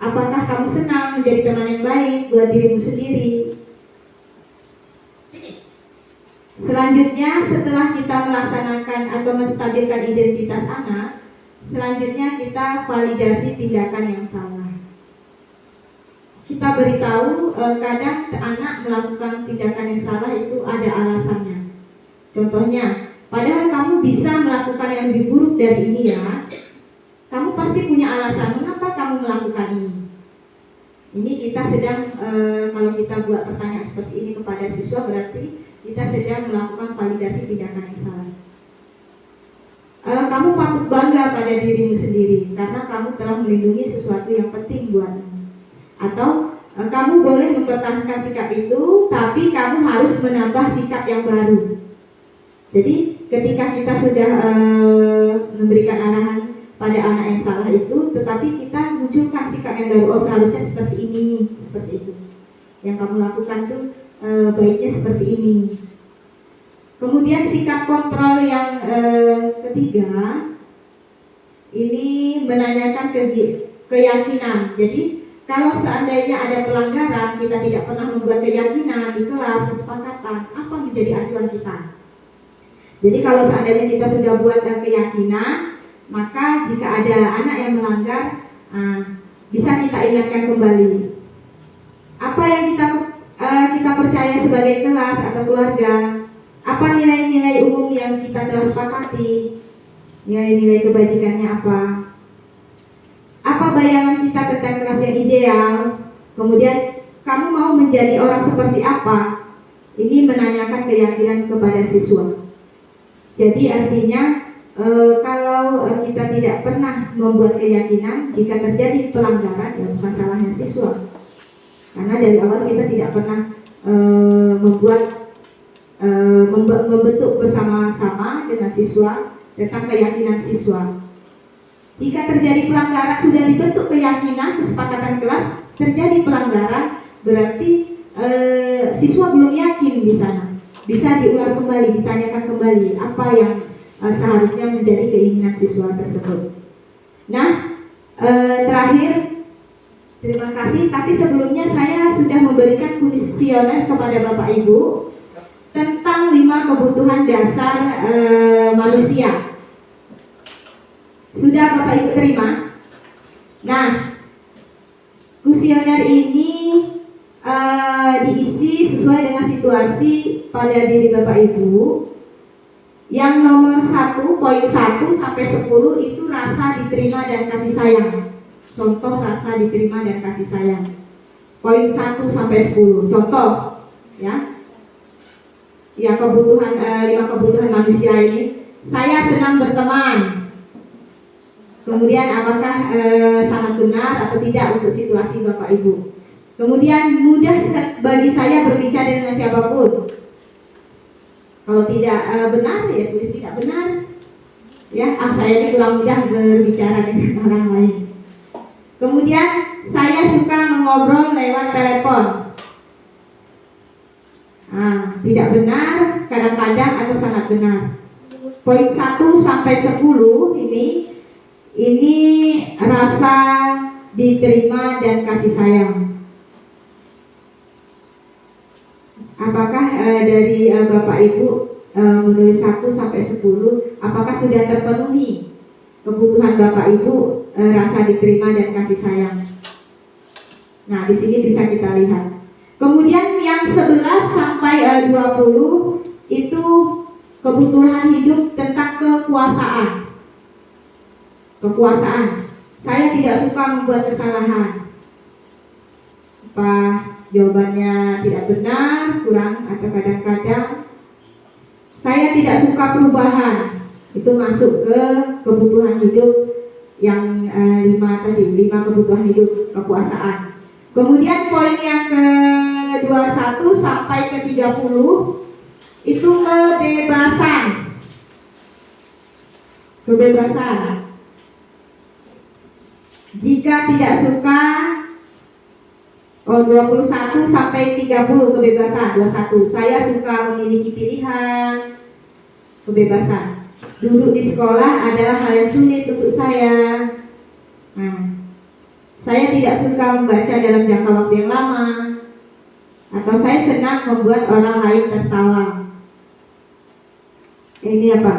Apakah kamu senang menjadi teman yang baik buat dirimu sendiri? Selanjutnya, setelah kita melaksanakan atau menstabilkan identitas anak, selanjutnya kita validasi tindakan yang salah. Kita beritahu kadang anak melakukan tindakan yang salah itu ada alasannya. Contohnya, padahal kamu bisa melakukan yang lebih buruk dari ini ya. Kamu pasti punya alasan mengapa kamu melakukan ini. Ini kita sedang, kalau kita buat pertanyaan seperti ini kepada siswa, berarti kita sedang melakukan validasi tindakan yang salah. Kamu patut bangga pada dirimu sendiri karena kamu telah melindungi sesuatu yang penting buatmu. Atau kamu boleh mempertahankan sikap itu, tapi kamu harus menambah sikap yang baru. Jadi ketika kita sudah memberikan arahan pada anak yang salah itu, tetapi kita munculkan sikap yang baru. Oh, seharusnya seperti ini, seperti itu. Yang kamu lakukan tuh baiknya seperti ini. Kemudian sikap kontrol yang ketiga, ini menanyakan keyakinan. Jadi kalau seandainya ada pelanggaran, kita tidak pernah membuat keyakinan di kelas, kesepakatan, apa menjadi acuan kita? Jadi kalau seandainya kita sudah buat keyakinan, maka jika ada anak yang melanggar, bisa kita ingatkan kembali. Apa yang kita percaya sebagai kelas atau keluarga? Apa nilai-nilai umum yang kita telah sepakati? Nilai-nilai kebajikannya apa? Apa bayangan kita tentang kelas yang ideal? Kemudian kamu mau menjadi orang seperti apa? Ini menanyakan keyakinan kepada siswa. Jadi artinya kalau kita tidak pernah membuat keyakinan, jika terjadi pelanggaran, ya bukan salahnya siswa. Karena dari awal kita tidak pernah membentuk bersama-sama dengan siswa tentang keyakinan siswa. Jika terjadi pelanggaran, sudah dibentuk keyakinan, kesepakatan kelas, terjadi pelanggaran, berarti siswa belum yakin di sana. Bisa diulas kembali, ditanyakan kembali apa yang seharusnya menjadi keinginan siswa tersebut. Nah, terakhir, terima kasih. Tapi sebelumnya saya sudah memberikan kuesioner kepada Bapak Ibu tentang 5 kebutuhan dasar manusia. Sudah Bapak Ibu terima? Nah, kuesioner ini diisi sesuai dengan situasi pada diri Bapak Ibu. Yang nomor 1, poin 1 sampai 10 itu rasa diterima dan kasih sayang. Contoh rasa diterima dan kasih sayang. Poin 1 sampai 10. Contoh, ya. Ya, kebutuhan 5 kebutuhan manusia ini. Saya senang berteman. Kemudian apakah sangat benar atau tidak untuk situasi Bapak Ibu? Kemudian mudah bagi saya berbicara dengan siapapun. Kalau tidak benar, ya tulis tidak benar. Ya, saya ini kurang mudah berbicara dengan orang lain. Kemudian saya suka mengobrol lewat telepon. Tidak benar, kadang-kadang atau sangat benar. Poin 1 sampai 10 ini rasa diterima dan kasih sayang. Apakah dari Bapak Ibu menulis 1 sampai 10, apakah sudah terpenuhi kebutuhan Bapak Ibu rasa diterima dan kasih sayang? Nah, di sini bisa kita lihat. Kemudian yang 11 sampai 20 itu kebutuhan hidup tentang kekuasaan. Kekuasaan. Saya tidak suka membuat kesalahan. Apa jawabannya tidak benar, kurang, atau kadang-kadang saya tidak suka perubahan. Itu masuk ke kebutuhan hidup yang 5 kebutuhan hidup kekuasaan. Kemudian poin yang ke-21 sampai ke-30 itu kebebasan. Kebebasan. Jika tidak suka 21 sampai 30 kebebasan. 21 saya suka memiliki pilihan. Kebebasan. Duduk di sekolah adalah hal yang sulit untuk saya. Saya tidak suka membaca dalam jangka waktu yang lama. Atau saya senang membuat orang lain tertawa. Ini apa?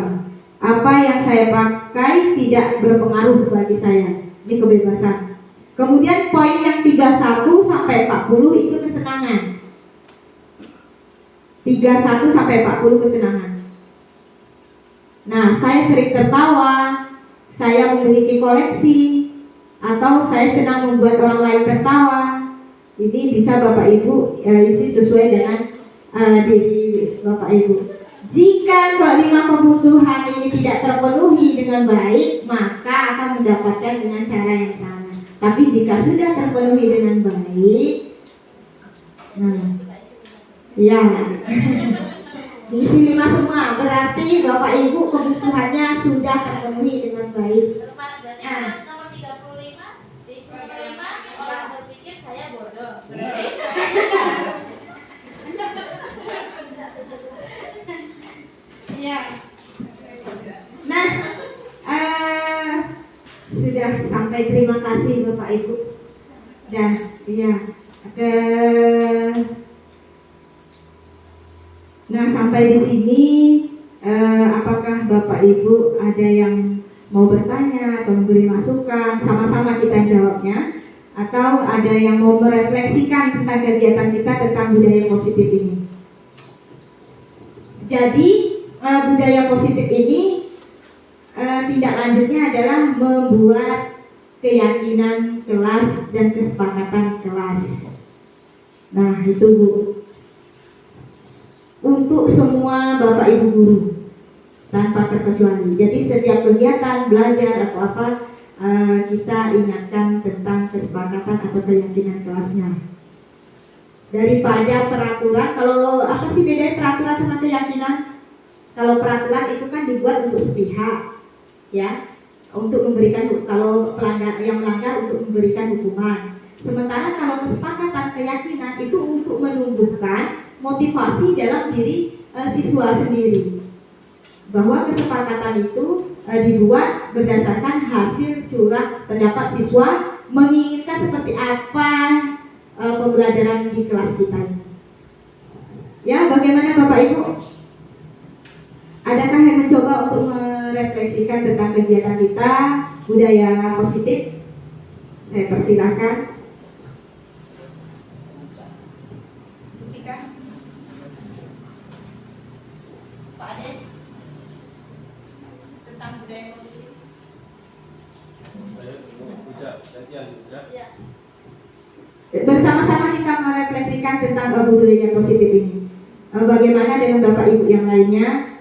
Apa yang saya pakai tidak berpengaruh bagi saya. Ini kebebasan. Kemudian poin yang 31 sampai 40 itu kesenangan. 31 sampai 40 kesenangan. Nah, saya sering tertawa, saya memiliki koleksi, atau saya senang membuat orang lain tertawa. Ini bisa Bapak Ibu isi sesuai dengan diri Bapak Ibu. Jika kelima kebutuhan ini tidak terpenuhi dengan baik, maka akan mendapatkan dengan cara yang sama. Tapi jika sudah terpenuhi dengan baik, ya, diisi 5 semua. Berarti Bapak Ibu kebutuhannya sudah terpenuhi dengan baik. Nomor 35 diisi 5, orang berpikir saya bodoh. Ya. Nah, sudah sampai, terima kasih Bapak Ibu. Dan nah, sampai di sini apakah Bapak Ibu ada yang mau bertanya atau memberi masukan? Sama-sama kita jawabnya. Atau ada yang mau merefleksikan tentang kegiatan kita tentang budaya positif ini? Jadi budaya positif ini tindak lanjutnya adalah membuat keyakinan kelas dan kesepakatan kelas. Nah, itu Bu, untuk semua Bapak Ibu guru tanpa terkecuali. Jadi setiap kegiatan belajar atau apa kita ingatkan tentang kesepakatan atau keyakinan kelasnya. Daripada peraturan, kalau apa sih bedanya peraturan sama keyakinan? Kalau peraturan itu kan dibuat untuk sepihak, ya, untuk memberikan, kalau pelanggar yang melanggar untuk memberikan hukuman. Sementara kalau kesepakatan keyakinan itu untuk menumbuhkan motivasi dalam diri siswa sendiri, bahwa kesepakatan itu dibuat berdasarkan hasil curah pendapat siswa menginginkan seperti apa pembelajaran di kelas kita ini. Ya, bagaimana Bapak Ibu? Adakah yang mencoba untuk merefleksikan tentang kegiatan kita budaya positif? Saya persilahkan. Pak Ade, tentang budaya positif. Ya. Bersama-sama kita merefleksikan tentang budaya positif ini. Bagaimana dengan Bapak Ibu yang lainnya?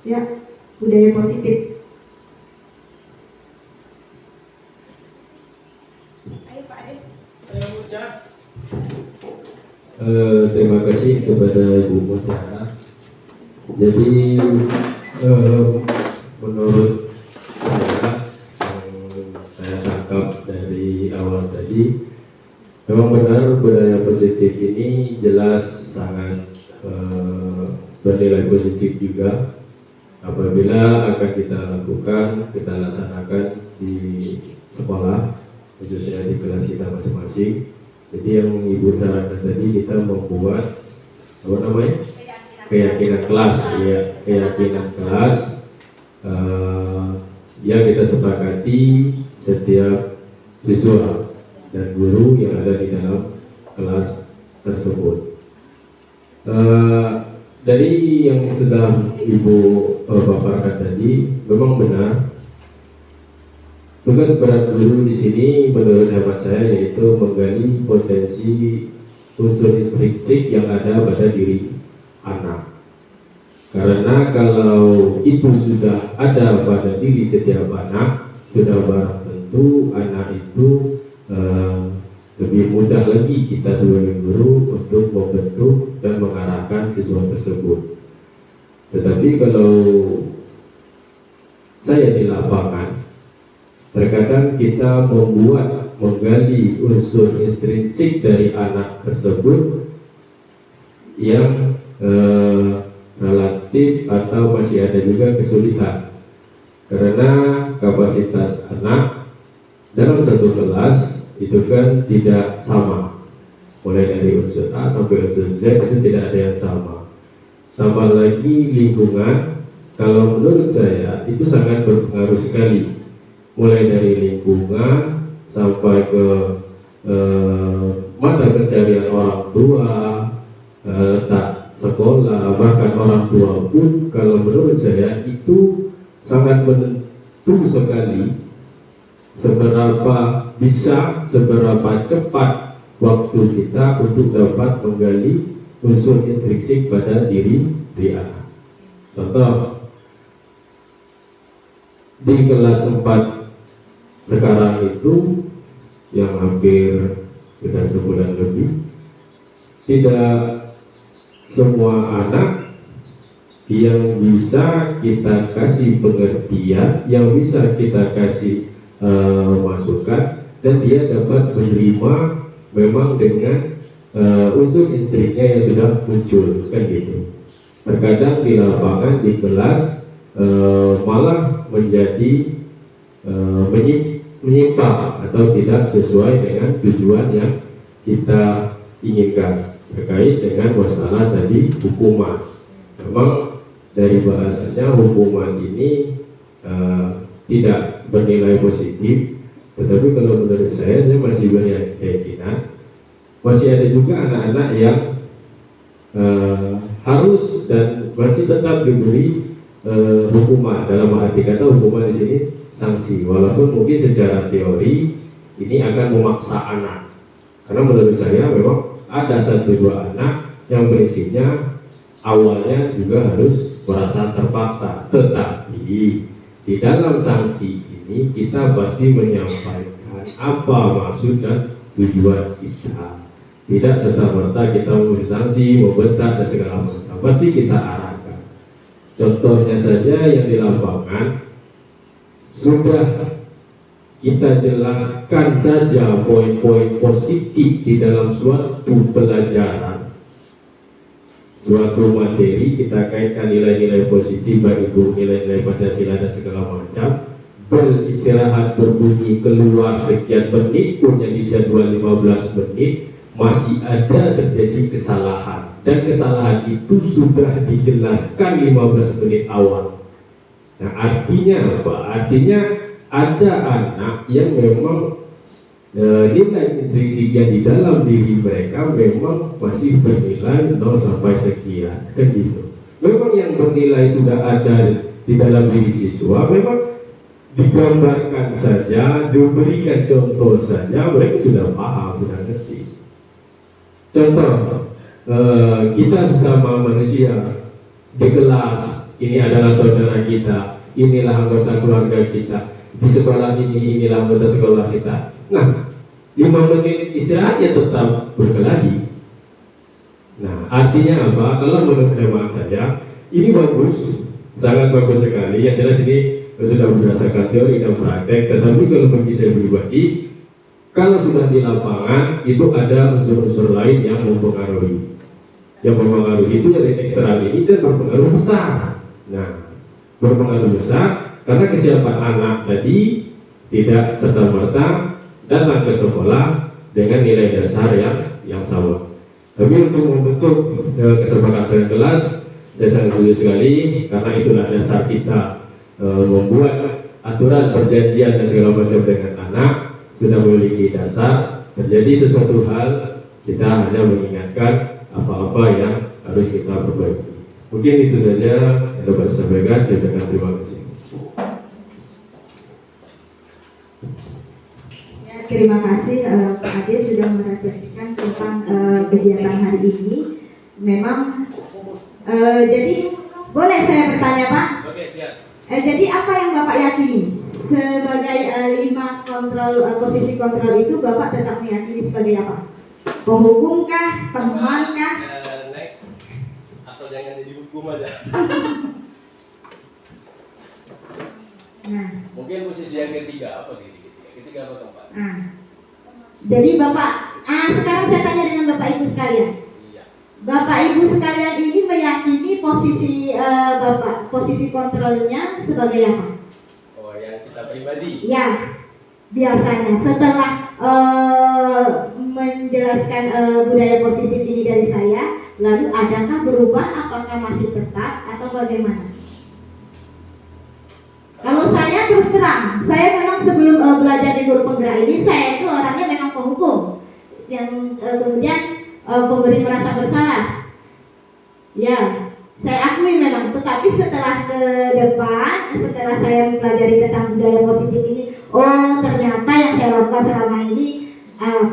Ya, budaya positif. Ayo Pak Ade. Terima kasih kepada Ibu Mutiara. Jadi menurut saya tangkap dari awal tadi, memang benar budaya positif ini jelas sangat bernilai positif juga apabila akan kita laksanakan di sekolah, khususnya di kelas kita masing-masing. Jadi yang Ibu sarankan tadi, kita membuat apa namanya, keyakinan kelas, ya, keyakinan kelas yang kita sepakati setiap siswa dan guru yang ada di dalam kelas tersebut. Dari yang sudah Ibu paparkan tadi, memang benar. Tugas berat guru di sini menurut hemat saya yaitu menggali potensi unsur intrinsik yang ada pada diri anak. Karena kalau itu sudah ada pada diri setiap anak, sudah barang tentu anak itu lebih mudah lagi kita sebagai guru untuk membentuk dan mengarahkan siswa tersebut. Tetapi kalau saya di lapangan, terkadang kita menggali unsur intrinsik dari anak tersebut yang relatif atau masih ada juga kesulitan, karena kapasitas anak dalam satu kelas itu kan tidak sama, mulai dari unsur A sampai unsur Z itu tidak ada yang sama. Tambah lagi lingkungan, kalau menurut saya itu sangat berpengaruh sekali, mulai dari lingkungan sampai ke mata pencarian orang tua, tak sekolah, bahkan orang tua pun kalau menurut saya itu sangat menentu sekali seberapa bisa, seberapa cepat waktu kita untuk dapat menggali unsur intrinsik pada diri anak. Contoh, di kelas 4 sekarang itu yang hampir sudah sebulan lebih, tidak semua anak yang bisa kita kasih pengertian, yang bisa kita kasih masukan, dan dia dapat menerima memang dengan unsur intrinsiknya yang sudah muncul, kan gitu. Terkadang di lapangan, di kelas malah menjadi menyimpang atau tidak sesuai dengan tujuan yang kita inginkan terkait dengan masalah tadi hukuman. Memang dari bahasanya hukuman ini tidak bernilai positif, tetapi kalau menurut saya masih berkeyakinan masih ada juga anak-anak yang harus dan masih tetap diberi hukuman. Dalam arti kata hukuman di sini sanksi, walaupun mungkin secara teori ini akan memaksa anak, karena menurut saya memang ada 1-2 anak yang prinsipnya awalnya juga harus merasa terpaksa, tetapi di dalam sanksi ini kita pasti menyampaikan apa maksud dan tujuan kita. Tidak serta-merta kita memberi sanksi, membentak dan segala macam, pasti kita arahkan. Contohnya saja yang di lapangan, sudah kita jelaskan saja poin-poin positif di dalam suatu pelajaran, suatu materi, kita kaitkan nilai-nilai positif, baik itu nilai-nilai Pancasila dan segala macam. Beristirahat berbunyi keluar sekian menit, punya di jadwal 15 menit, masih ada terjadi kesalahan, dan kesalahan itu sudah dijelaskan 15 menit awal. Nah, artinya apa? Artinya ada anak yang memang nilai intrinsik yang di dalam diri mereka memang masih bernilai 0 sampai sekian, kan gitu. Memang yang bernilai sudah ada di dalam diri siswa, memang digambarkan saja, diberikan contoh saja, mereka sudah paham, sudah ngerti. Contoh, kita sesama manusia di kelas, ini adalah saudara kita, inilah anggota keluarga kita, di sekolah ini, inilah anggota sekolah kita. Nah, 5 menit istirahat ya tetap berkelahi. Nah, artinya apa? Kalau menurut hemat saya, ini bagus, sangat bagus sekali. Yang jelas ini sudah berdasarkan teori dan praktek. Tetapi kalau bagi saya pribadi, kalau sudah di lapangan, itu ada unsur-unsur lain yang mempengaruhi. Yang mempengaruhi itu dari eksternal ini dan berpengaruh besar. Nah, berpengaruh besar karena kesiapan anak tadi tidak serta-merta datang ke sekolah dengan nilai dasar yang sama. Tapi untuk membentuk kesepakatan kelas, saya sangat setuju sekali, karena itulah dasar kita membuat aturan perjanjian dan segala macam dengan anak. Sudah memiliki dasar, terjadi sesuatu hal, kita hanya mengingatkan apa-apa yang harus kita perbaiki. Mungkin itu saja yang dapat saya sampaikan. Saya ucapkan terima kasih. Ya, terima kasih Pak Ade sudah merefleksikan tentang kegiatan hari ini. Memang jadi boleh saya bertanya Pak? Oke, siap. Jadi apa yang Bapak yakini sebagai 5 kontrol posisi kontrol itu Bapak tetap meyakini sebagai apa? Penghukum kah? Teman kah? Next. Asal jangan jadi hukum aja. Nah, Mungkin posisi yang ketiga apa gitu? Ketiga apa keempat? nah. Jadi Bapak, sekarang saya tanya dengan Bapak Ibu sekalian. Iya. Bapak Ibu sekalian ini meyakini posisi Bapak, posisi kontrolnya sebagai apa? Oh, yang kita pribadi. Ya, biasanya setelah menjelaskan budaya positif ini dari saya, lalu adakah berubah? Apakah masih tetap atau bagaimana? Kalau saya terus terang, saya memang sebelum belajar di guru penggerak ini, saya itu orangnya memang penghukum yang kemudian pemberi merasa bersalah. Ya, saya akui memang. Tetapi setelah ke depan, setelah saya mempelajari tentang budaya positif ini, oh ternyata yang saya lakukan selama ini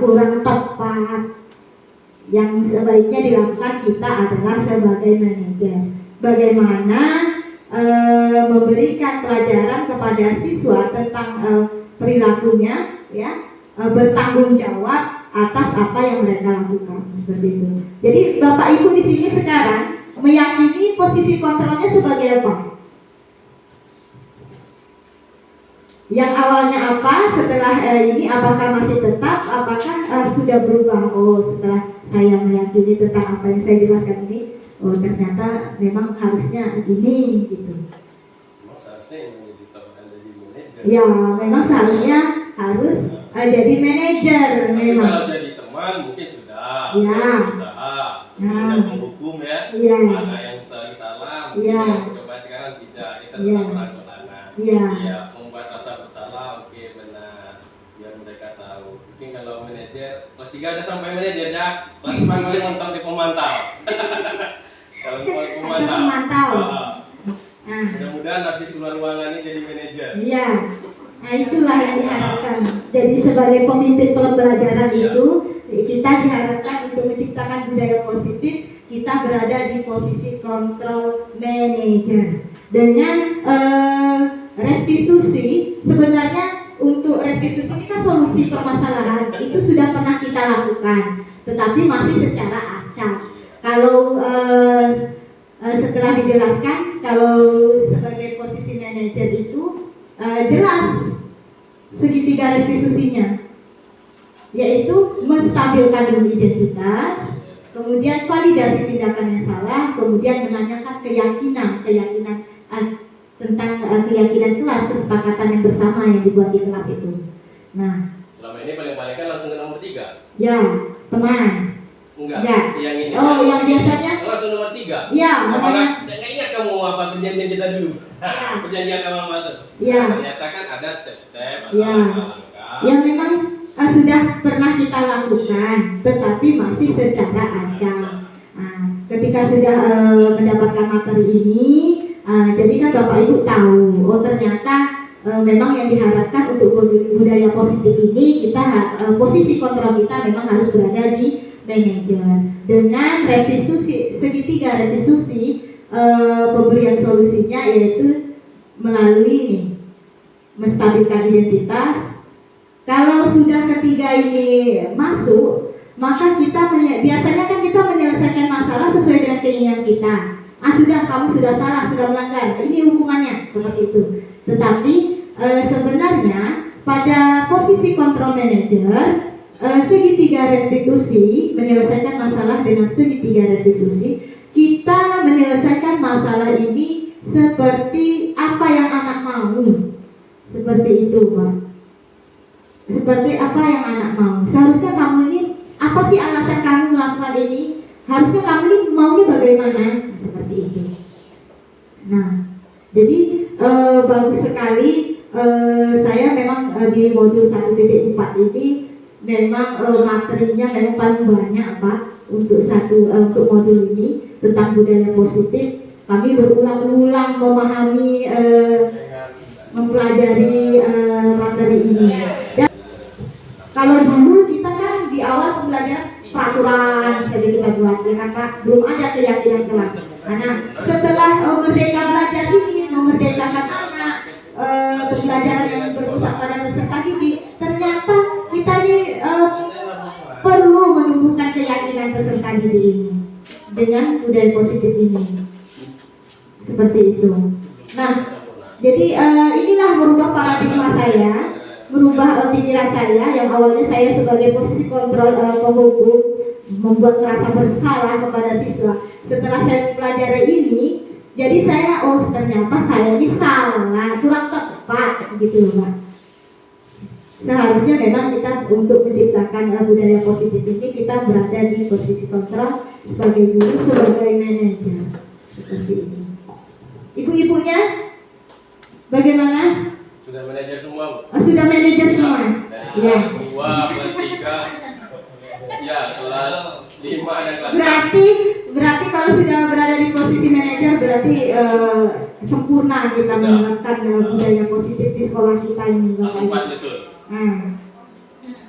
kurang tepat. Yang sebaiknya dilakukan kita adalah sebagai manajer. Bagaimana memberikan pelajaran kepada siswa tentang perilakunya, ya, bertanggung jawab atas apa yang mereka lakukan, seperti itu. Jadi Bapak Ibu di sini sekarang meyakini posisi kontrolnya sebagai apa? Yang awalnya apa, setelah ini apakah masih tetap, apakah sudah berubah? Oh, setelah saya meyakini tentang apa yang saya jelaskan ini, oh ternyata memang harusnya ini gitu. Memang seharusnya yang jadi manajer. Ya, memang seharusnya harus jadi manajer Tapi memang. kalau jadi teman mungkin sudah. Ya. Usaha. Ya. Sebenarnya penghukum ya. Iya. Mana yang salah. Iya. Coba sekarang tidak. Kita Iya. tetap berkelana. Iya. Iya. Membuat rasa bersalah. Oke, benar. Biar mereka tahu. Mungkin kalau manajer kelas 3 ada sampai manajernya. Kelas 4 paling mentok di pemantau. Kalau pemantau. Pemantau. Nah, Mudah-mudahan nanti keluar ruangan ini jadi manajer. iya. Nah, itulah yang diharapkan. Jadi sebagai pemimpin pembelajaran itu, kita diharapkan untuk menciptakan budaya positif, kita berada di posisi kontrol manager. Dengan restitusi, sebenarnya untuk restitusi ini kan solusi permasalahan itu sudah pernah kita lakukan, tetapi masih secara acak. Kalau setelah dijelaskan, kalau sebagai posisi manajer itu jelas segitiga restitusinya, yaitu menstabilkan dulu identitas, kemudian validasi tindakan yang salah, kemudian menanyakan keyakinan tentang keyakinan kelas, kesepakatan yang bersama yang dibuat di kelas itu. Nah, Selama ini paling-paling kan langsung ke nomor 3. ya teman. Enggak. Ya. Yang ini. Oh, yang biasanya? Langsung nomor 3. Ya, Apakah nggak ingat kamu apa perjanjian kita dulu? Ya. Perjanjian awal masuk. Ya. Ternyata kan ada step-step atau Ya. langkah-langkah. yang memang sudah pernah kita lakukan, tetapi masih secara acak. Nah, ketika sudah mendapatkan materi ini, jadi kan Bapak Ibu tahu, oh ternyata memang yang diharapkan untuk budaya positif ini, kita posisi kontrol kita memang harus berada di manajer. Dengan restitusi, segitiga restitusi, pemberian solusinya yaitu melalui ini, menstabilkan identitas. Kalau sudah ketiga ini masuk, maka kita biasanya kan kita menyelesaikan masalah sesuai dengan keinginan kita. Sudah, kamu sudah salah, sudah melanggar, ini hukumannya, seperti itu. Tetapi sebenarnya pada posisi kontrol manager, segitiga restitusi, menyelesaikan masalah dengan segitiga restitusi, kita menyelesaikan masalah ini seperti apa yang anak mau, seperti itu, Pak. Seperti apa yang anak mau. Seharusnya kamu ini, apa sih alasan kamu melakukan ini? Harusnya kamu ini maunya bagaimana? Seperti itu. Nah, jadi bagus sekali. Saya memang di modul 1.4 ini memang materinya memang paling banyak, Pak, untuk modul ini tentang budaya positif. Kami berulang-ulang memahami, mempelajari materi ini. Dan kalau dulu kita kan di awal pembelajaran peraturan saja kita buat, ya kakak, belum ada keyakinan kelas. Nah, setelah merdeka belajar ini memerdekakan anak, pembelajaran yang berpusat pada peserta didik, ternyata kita ini perlu menumbuhkan keyakinan peserta didik ini dengan budaya positif ini. Seperti itu. Nah, jadi inilah merubah paradigma saya, merubah pikiran saya yang awalnya saya sebagai posisi kontrol penghukum, membuat merasa bersalah kepada siswa. Setelah saya mempelajari ini, jadi saya ternyata saya ini salah, kurang tepat gitu loh Pak. Seharusnya memang kita untuk menciptakan budaya positif ini kita berada di posisi kontrol sebagai guru, sebagai manajer seperti ini. Ibu-ibunya bagaimana? Sudah manajer semua, Bu? Sudah manajer semua? Ya. Kelas 2, kelas 3, ya kelas 5 dan kelas 6. Berarti kalau sudah berada di posisi manajer berarti sempurna kita menerapkan budaya positif di sekolah kita ini. Langsung Pak nyusul.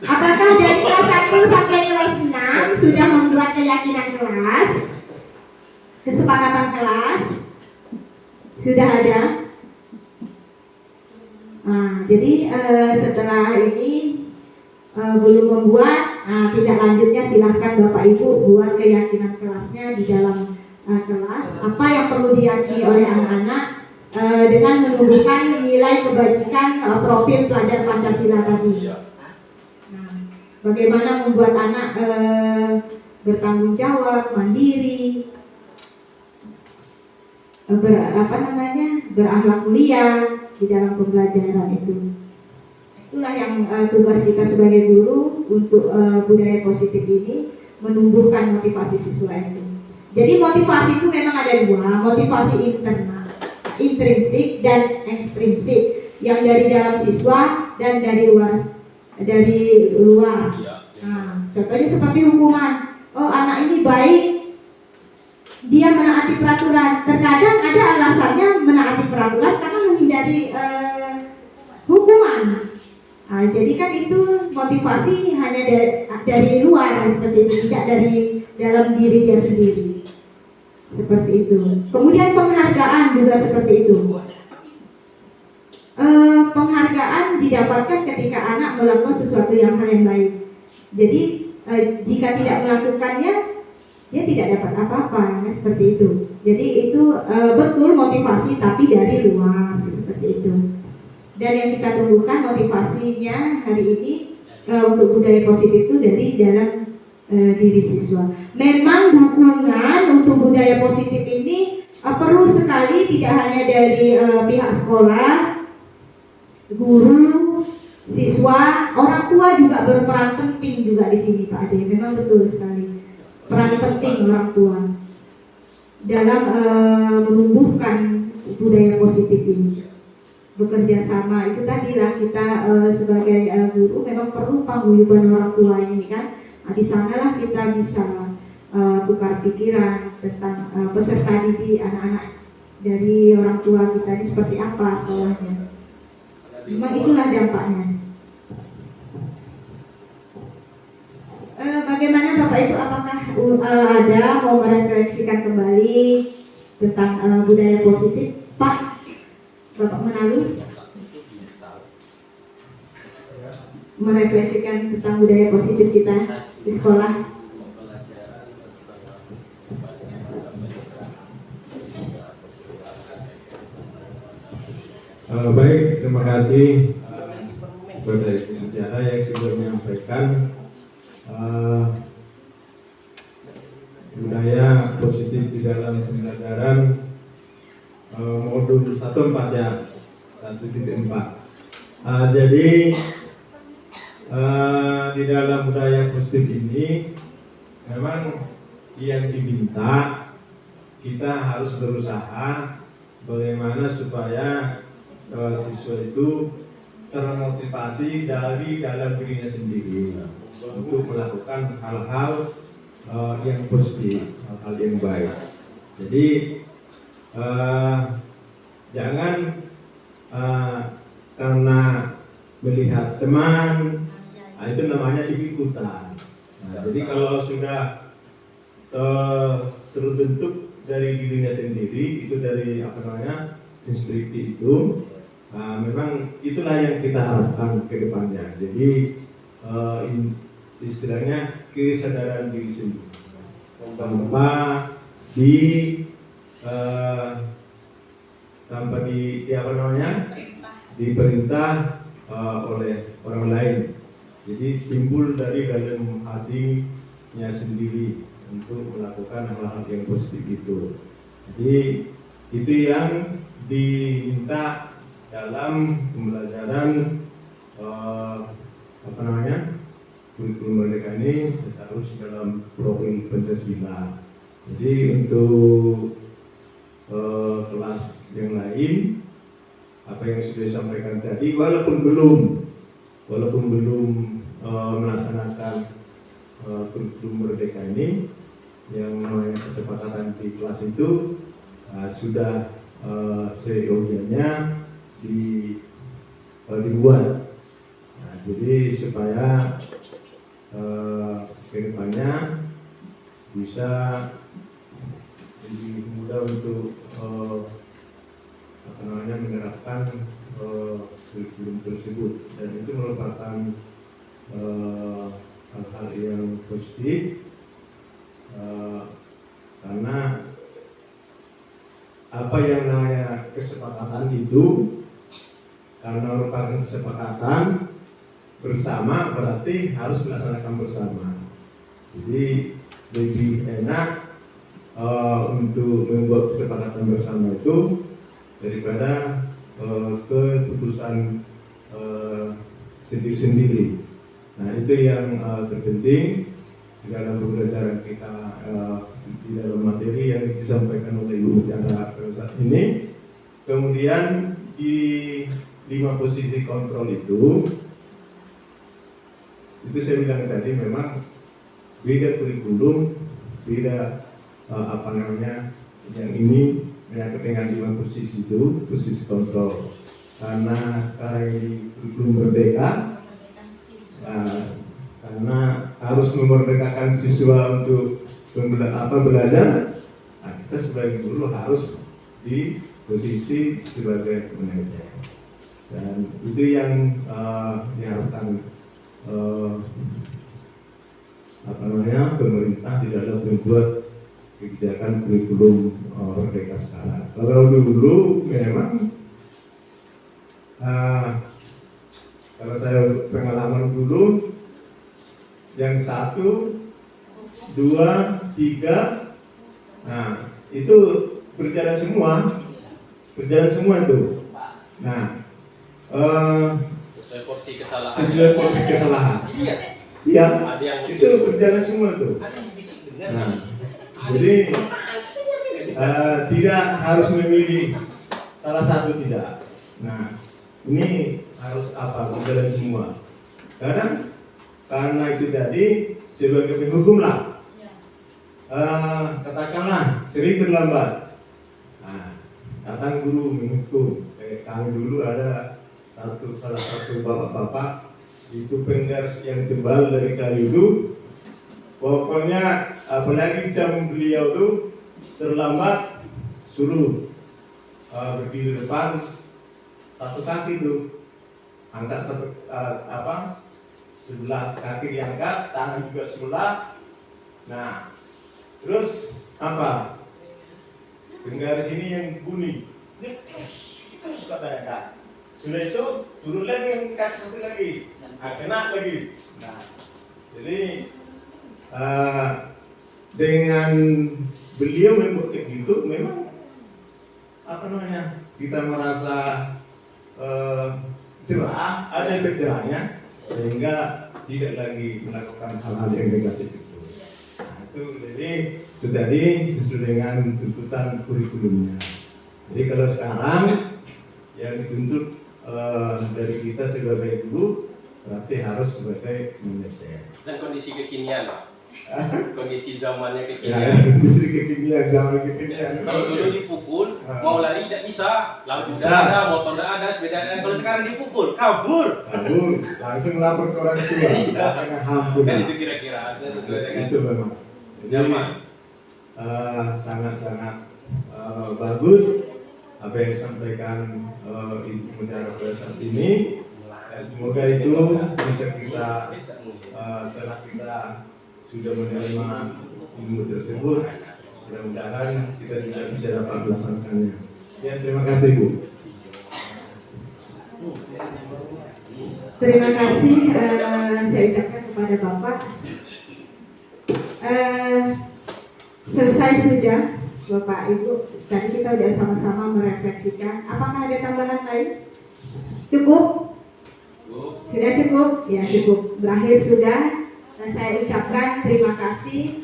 Apakah dari kelas 1 sampai kelas 6 sudah membuat keyakinan kelas, kesepakatan kelas? Sudah ada? Jadi setelah ini belum membuat, tidak lanjutnya silahkan Bapak Ibu buat keyakinan kelasnya di dalam kelas. Apa yang perlu diyakini oleh anak-anak dengan menumbuhkan nilai kebajikan profil pelajar Pancasila tadi. Bagaimana membuat anak bertanggung jawab, mandiri, berakhlak mulia di dalam pembelajaran itu. Itulah yang tugas kita sebagai guru untuk budaya positif ini, menumbuhkan motivasi siswa itu. Jadi motivasi itu memang ada dua, motivasi internal, intrinsik dan ekstrinsik, yang dari dalam siswa dan dari luar. Contohnya seperti hukuman. Oh, anak ini baik, dia menaati peraturan. Terkadang ada alasannya menaati peraturan karena menghindari hukuman. Jadi kan itu motivasi hanya dari luar seperti itu, tidak dari dalam diri dia sendiri. Seperti itu. Kemudian penghargaan juga seperti itu. Penghargaan didapatkan ketika anak melakukan sesuatu hal yang baik. Jadi jika tidak melakukannya, dia tidak dapat apa-apa, seperti itu. Jadi itu betul motivasi tapi dari luar, seperti itu. Dan yang kita tumbuhkan motivasinya hari ini untuk budaya positif itu dari dalam diri siswa. Memang dukungan untuk budaya positif ini perlu sekali, tidak hanya dari pihak sekolah, guru, siswa, orang tua juga berperan penting juga di sini Pak Ade. Memang betul sekali peran penting orang tua dalam menumbuhkan budaya positif ini. Bekerja sama itu tadilah kita sebagai guru memang perlu paguyuban orang tua ini kan. Di sanalah kita bisa tukar pikiran tentang peserta didik anak-anak dari orang tua kita ini seperti apa sekolahnya. Memang itulah dampaknya. Bagaimana Bapak Ibu, apakah ada mau merefleksikan kembali tentang budaya positif? Pak, Bapak Menalu merefleksikan tentang budaya positif kita di sekolah. Baik, terima kasih kepada bicara yang sudah menyampaikan budaya positif di dalam pembelajaran modul 1.4 ya, 1.4. Jadi di dalam budaya positif ini memang yang diminta kita harus berusaha bagaimana supaya siswa itu termotivasi dari dalam dirinya sendiri untuk melakukan hal-hal yang positif, hal yang baik. Jadi jangan karena melihat teman, itu namanya ikut-ikutan. Nah, jadi kalau sudah terbentuk dari dirinya sendiri, itu dari instinktif itu, memang itulah yang kita harapkan ke depannya. Jadi istilahnya kesadaran diri sendiri tanpa diperintah oleh orang lain. Jadi timbul dari dalam hatinya sendiri untuk melakukan hal-hal yang positif itu. Jadi itu yang diminta dalam pembelajaran kurikulum Merdeka ini harus dalam profil Pancasila. Jadi untuk kelas yang lain, apa yang sudah disampaikan tadi, walaupun belum melaksanakan kurikulum Merdeka ini, yang namanya kesepakatan di kelas itu sudah seyogianya dibuat. Nah, jadi supaya kedepannya bisa lebih mudah untuk menerapkan kurikulum tersebut, dan itu merupakan hal-hal yang positif karena apa yang namanya kesepakatan itu, karena merupakan kesepakatan bersama berarti harus dilaksanakan bersama. Jadi lebih enak untuk membuat kesepakatan bersama itu daripada keputusan sendiri-sendiri. Nah, itu yang terpenting di dalam pembelajaran kita, di dalam materi yang disampaikan oleh Ibu Mutiara saat ini. Kemudian di 5 posisi kontrol itu saya bilang tadi, memang beda kurikulum, beda yang ini menyangkut dengan 5 posisi itu, posisi kontrol. Karena sekarang ini kurikulum Merdeka, karena harus memerdekakan siswa untuk belajar, nah, kita sebagai guru harus di posisi sebagai manajer, dan itu yang diharapkan pemerintah di dalam membuat kebijakan kurikulum Merdeka sekarang. Kalau dulu memang kalau saya pengalaman dulu, yang 1, 2, 3, nah itu berjalan semua itu. Nah, sesuai porsi kesalahan. Iya, itu berjalan semua tuh. Nah, jadi tidak harus memilih salah satu, tidak. Nah, ini harus berjalan semua. Karena itu tadi sebagai penghukum lah. Katakanlah sering terlambat. Nah, datang guru menghukum. Kami dulu ada salah satu bapak-bapak itu penggaris yang tebal dari kayu itu. Pokoknya apalagi jam beliau tuh terlambat, suruh berdiri depan, satu kaki tuh angkat sebelah kaki diangkat, tangan juga sebelah. Nah, terus penggaris ini yang bunyi, terus katanya Kak. Sudah itu turun lagi yang kaki satu lagi, kena lagi. Nah, jadi dengan beliau membuat kayak gitu, memang kita merasa cerah, ada efek cerahnya, sehingga tidak lagi melakukan hal-hal yang negatif itu. Nah, itu tadi sesuai dengan tuntutan kurikulumnya. Jadi kalau sekarang yang dituntut dari kita sebagai guru berarti harus sebagai manajer. Dan kondisi kekinian, Kondisi zamannya Ya, kekinian. kondisi kekinian, zaman kekinian. Kalau dulu dipukul, mau lari tidak bisa. Lampu Bisa. tidak ada, motor tidak ada, sepeda tidak ada. Kalau sekarang dipukul, kabur. Kabur, langsung lapor ke orang tua. Karena hampir. Kan itu kira-kira sesuai dengan Itu memang. zaman. Sangat-sangat bagus apa yang disampaikan Ibu Mutiara pada saat ini. Dan semoga itu bisa kita setelah kita sudah menerima ilmu tersebut, mudah-mudahan kita juga bisa dapat melaksanakannya. Ya, terima kasih Bu. Terima kasih saya ucapkan kepada Bapak. Selesai sudah Bapak Ibu. Tadi kita sudah sama-sama merefleksikan. Apakah ada tambahan lain? Cukup? Sudah cukup? Ya cukup. Berakhir sudah. Saya ucapkan terima kasih.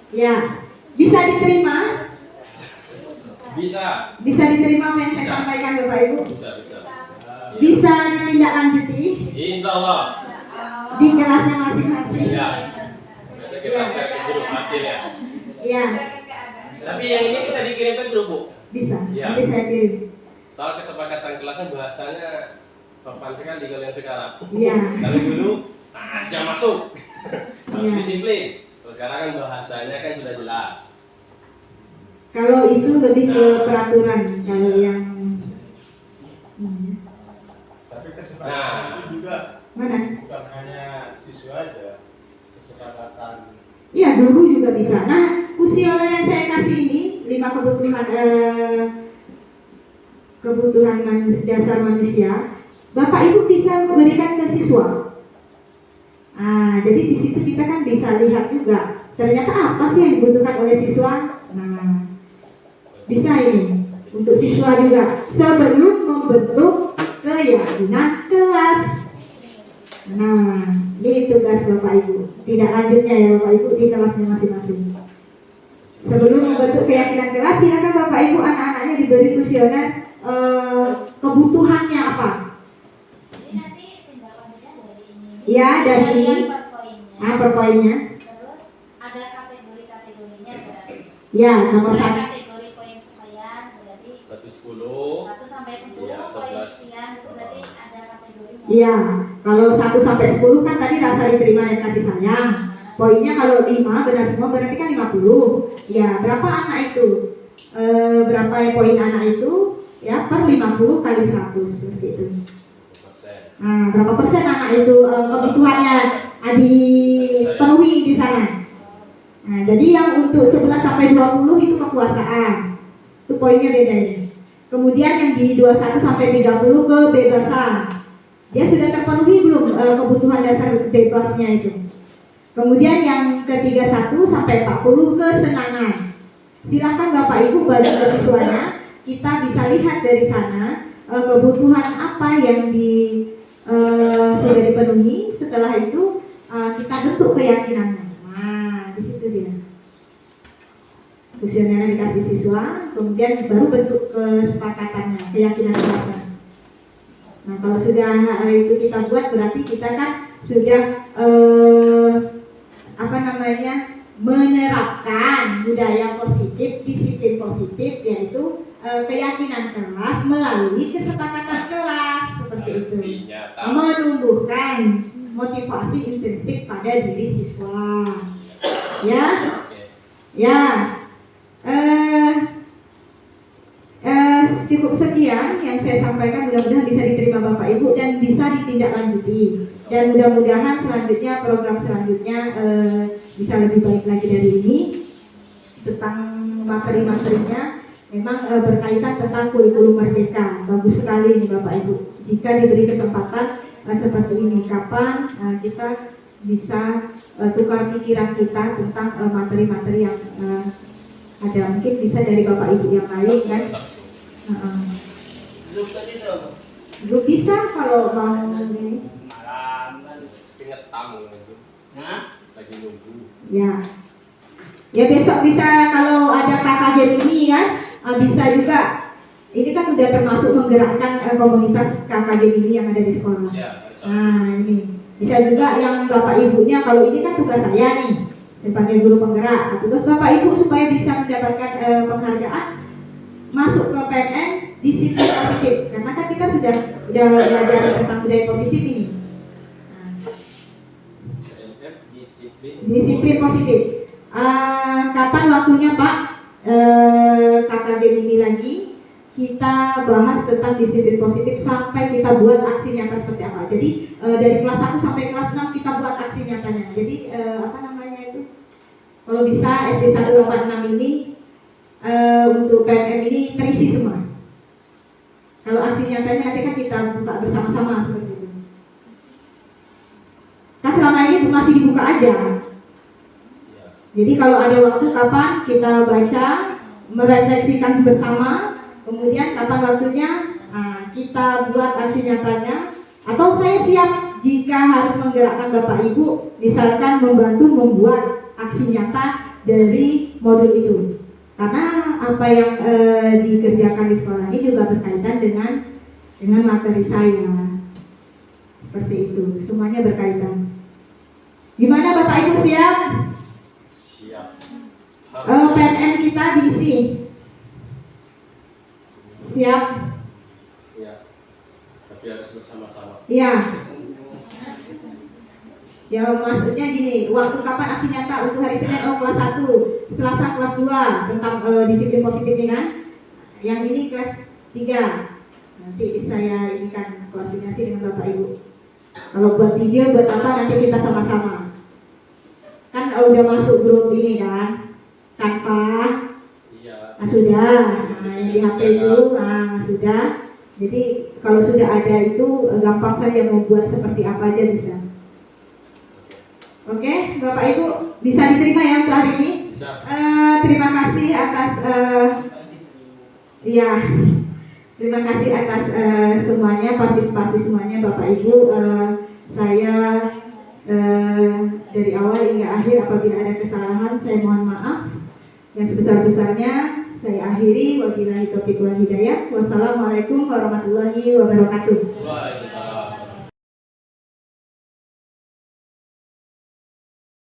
Ya, bisa diterima? Bisa diterima apa yang saya sampaikan Bapak Ibu? Bisa ditindaklanjuti Insya Allah. di kelasnya masing-masing. Ya. Biasa kita share ke grup hasil ya. Ya, Tapi yang ini bisa dikirim ke grup Bu. bisa. Ya. Nanti saya kirim. Soal kesepakatan kelasnya bahasanya sopan sekali kalau yang sekarang. Iya. Kalau dulu aja masuk. Harus Iya. disiplin. Kalau sekarang kan bahasanya kan sudah jelas. Kalau itu lebih ke peraturan. Kalau yang Tapi kesepakatan itu juga mana? bukan hanya siswa aja, kesepakatan. Iya, guru juga bisa. Nah, kuesioner yang saya kasih ini 5 kebutuhan dasar manusia. Bapak Ibu bisa berikan ke siswa. Jadi di situ kita kan bisa lihat juga ternyata apa sih yang dibutuhkan oleh siswa. Nah, bisa ini untuk siswa juga sebelum membentuk keyakinan kelas. Nah, ini tugas Bapak Ibu. Tidak lanjutnya ya Bapak Ibu di kelasnya masing-masing. Sebelum membentuk keyakinan kelas, silakan Bapak Ibu anak-anaknya diberi kuesioner kebutuhannya apa? Jadi nanti tindak lanjutnya dari ini. Ya, dari ini. Per poinnya. Per poinnya. Terus ada kategori-kategorinya berarti. Ya, nomor Ada 1. kategori poin sekian berarti 110. 1 sampai 10 Iya, poin 11. sekian itu berarti ada kategorinya. Iya, kalau 1 sampai 10 kan tadi rasa diterima dan kasih sayang. Poinnya kalau 5 benar semua berarti kan 50. Ya, berapa anak itu? Berapa poin anak itu? Ya, per 50 kali 100 seperti itu. Nah, berapa persen anak itu kebutuhannya dipenuhi di sana? Nah, jadi yang untuk 11 sampai 20 itu kekuasaan. Itu poinnya beda ini. Kemudian yang di 21 sampai 30 kebebasan. Dia sudah terpenuhi belum kebutuhan dasar bebasnya itu? Kemudian yang ke 31 sampai 40 kesenangan. Silakan Bapak Ibu bagi ke siswanya, kita bisa lihat dari sana kebutuhan apa yang sudah dipenuhi. Setelah itu kita bentuk keyakinannya. Nah, di situ dia. Kuesionernya dikasih siswa, kemudian baru bentuk kesepakatannya, keyakinan kelasnya. Nah, kalau sudah itu kita buat, berarti kita kan sudah menerapkan budaya positif, disiplin positif, yaitu keyakinan kelas melalui kesepakatan kelas seperti itu. Menumbuhkan motivasi intrinsik pada diri siswa. Ya, ya. Cukup sekian yang saya sampaikan, mudah-mudahan bisa diterima Bapak Ibu dan bisa ditindaklanjuti, dan mudah-mudahan selanjutnya program selanjutnya bisa lebih baik lagi dari ini. Tentang materi-materinya memang berkaitan tentang kurikulum merdeka. Bagus sekali ini Bapak Ibu jika diberi kesempatan seperti ini. Kapan kita bisa tukar pikiran kita tentang materi-materi yang ada, mungkin bisa dari Bapak Ibu yang lain kan. Grup bisa kalau mau ini. Malam ingat tamu itu. Lagi nunggu. Ya. Ya besok bisa kalau ada kakak Gemini kan, bisa juga. Ini kan udah termasuk menggerakkan komunitas kakak Gemini yang ada di sekolah. Ya, Nah ini Bisa juga yang bapak ibunya, kalau ini kan tugas saya nih sebagai guru penggerak. Tugas bapak ibu supaya bisa mendapatkan penghargaan, masuk ke PMN disiplin positif, karena kan kita sudah belajar tentang budaya positif ini. Disiplin positif. Kapan waktunya Pak? KKG ini lagi kita bahas tentang disiplin positif sampai kita buat aksi nyata seperti apa. Jadi dari kelas 1 sampai kelas 6 kita buat aksi nyatanya. Jadi apa namanya itu? Kalau bisa SD 1 sampai 6 ini untuk PMM ini terisi semua. Kalau aksi nyatanya nanti kan kita buka bersama-sama seperti itu. Kan selama ini masih dibuka aja. Jadi kalau ada waktu kapan kita baca, merefleksikan bersama, kemudian kapan waktunya kita buat aksi nyatanya. Atau saya siap jika harus menggerakkan Bapak Ibu, misalkan membantu membuat aksi nyata dari modul itu. Karena apa yang dikerjakan di sekolah ini juga berkaitan dengan materi saya. Seperti itu, semuanya berkaitan. Gimana Bapak Ibu siap? Siap. PMM kita diisi. Siap? Ya. Tapi harus bersama-sama. Iya. Ya maksudnya gini, waktu kapan aksi nyata untuk hari Senin kelas 1, Selasa kelas 2 tentang disiplin positif ini kan? Yang ini kelas 3. Nanti saya ini kan koordinasi dengan Bapak Ibu. Kalau buat video buat apa nanti kita sama-sama. Kan udah masuk grup ini kan? Canva. Iya. Nah, sudah. Nah, yang di HP itu sudah. Jadi kalau sudah ada itu gampang saja membuat seperti apa aja bisa. Oke, Bapak Ibu bisa diterima ya untuk hari ini. Terima kasih atas terima kasih atas semuanya, partisipasi semuanya Bapak Ibu. Saya dari awal hingga akhir apabila ada kesalahan saya mohon maaf. Yang sebesar-besarnya saya akhiri. Wabillahi taufiq wal hidayah. Wassalamualaikum warahmatullahi wabarakatuh. Waalaikumsalam.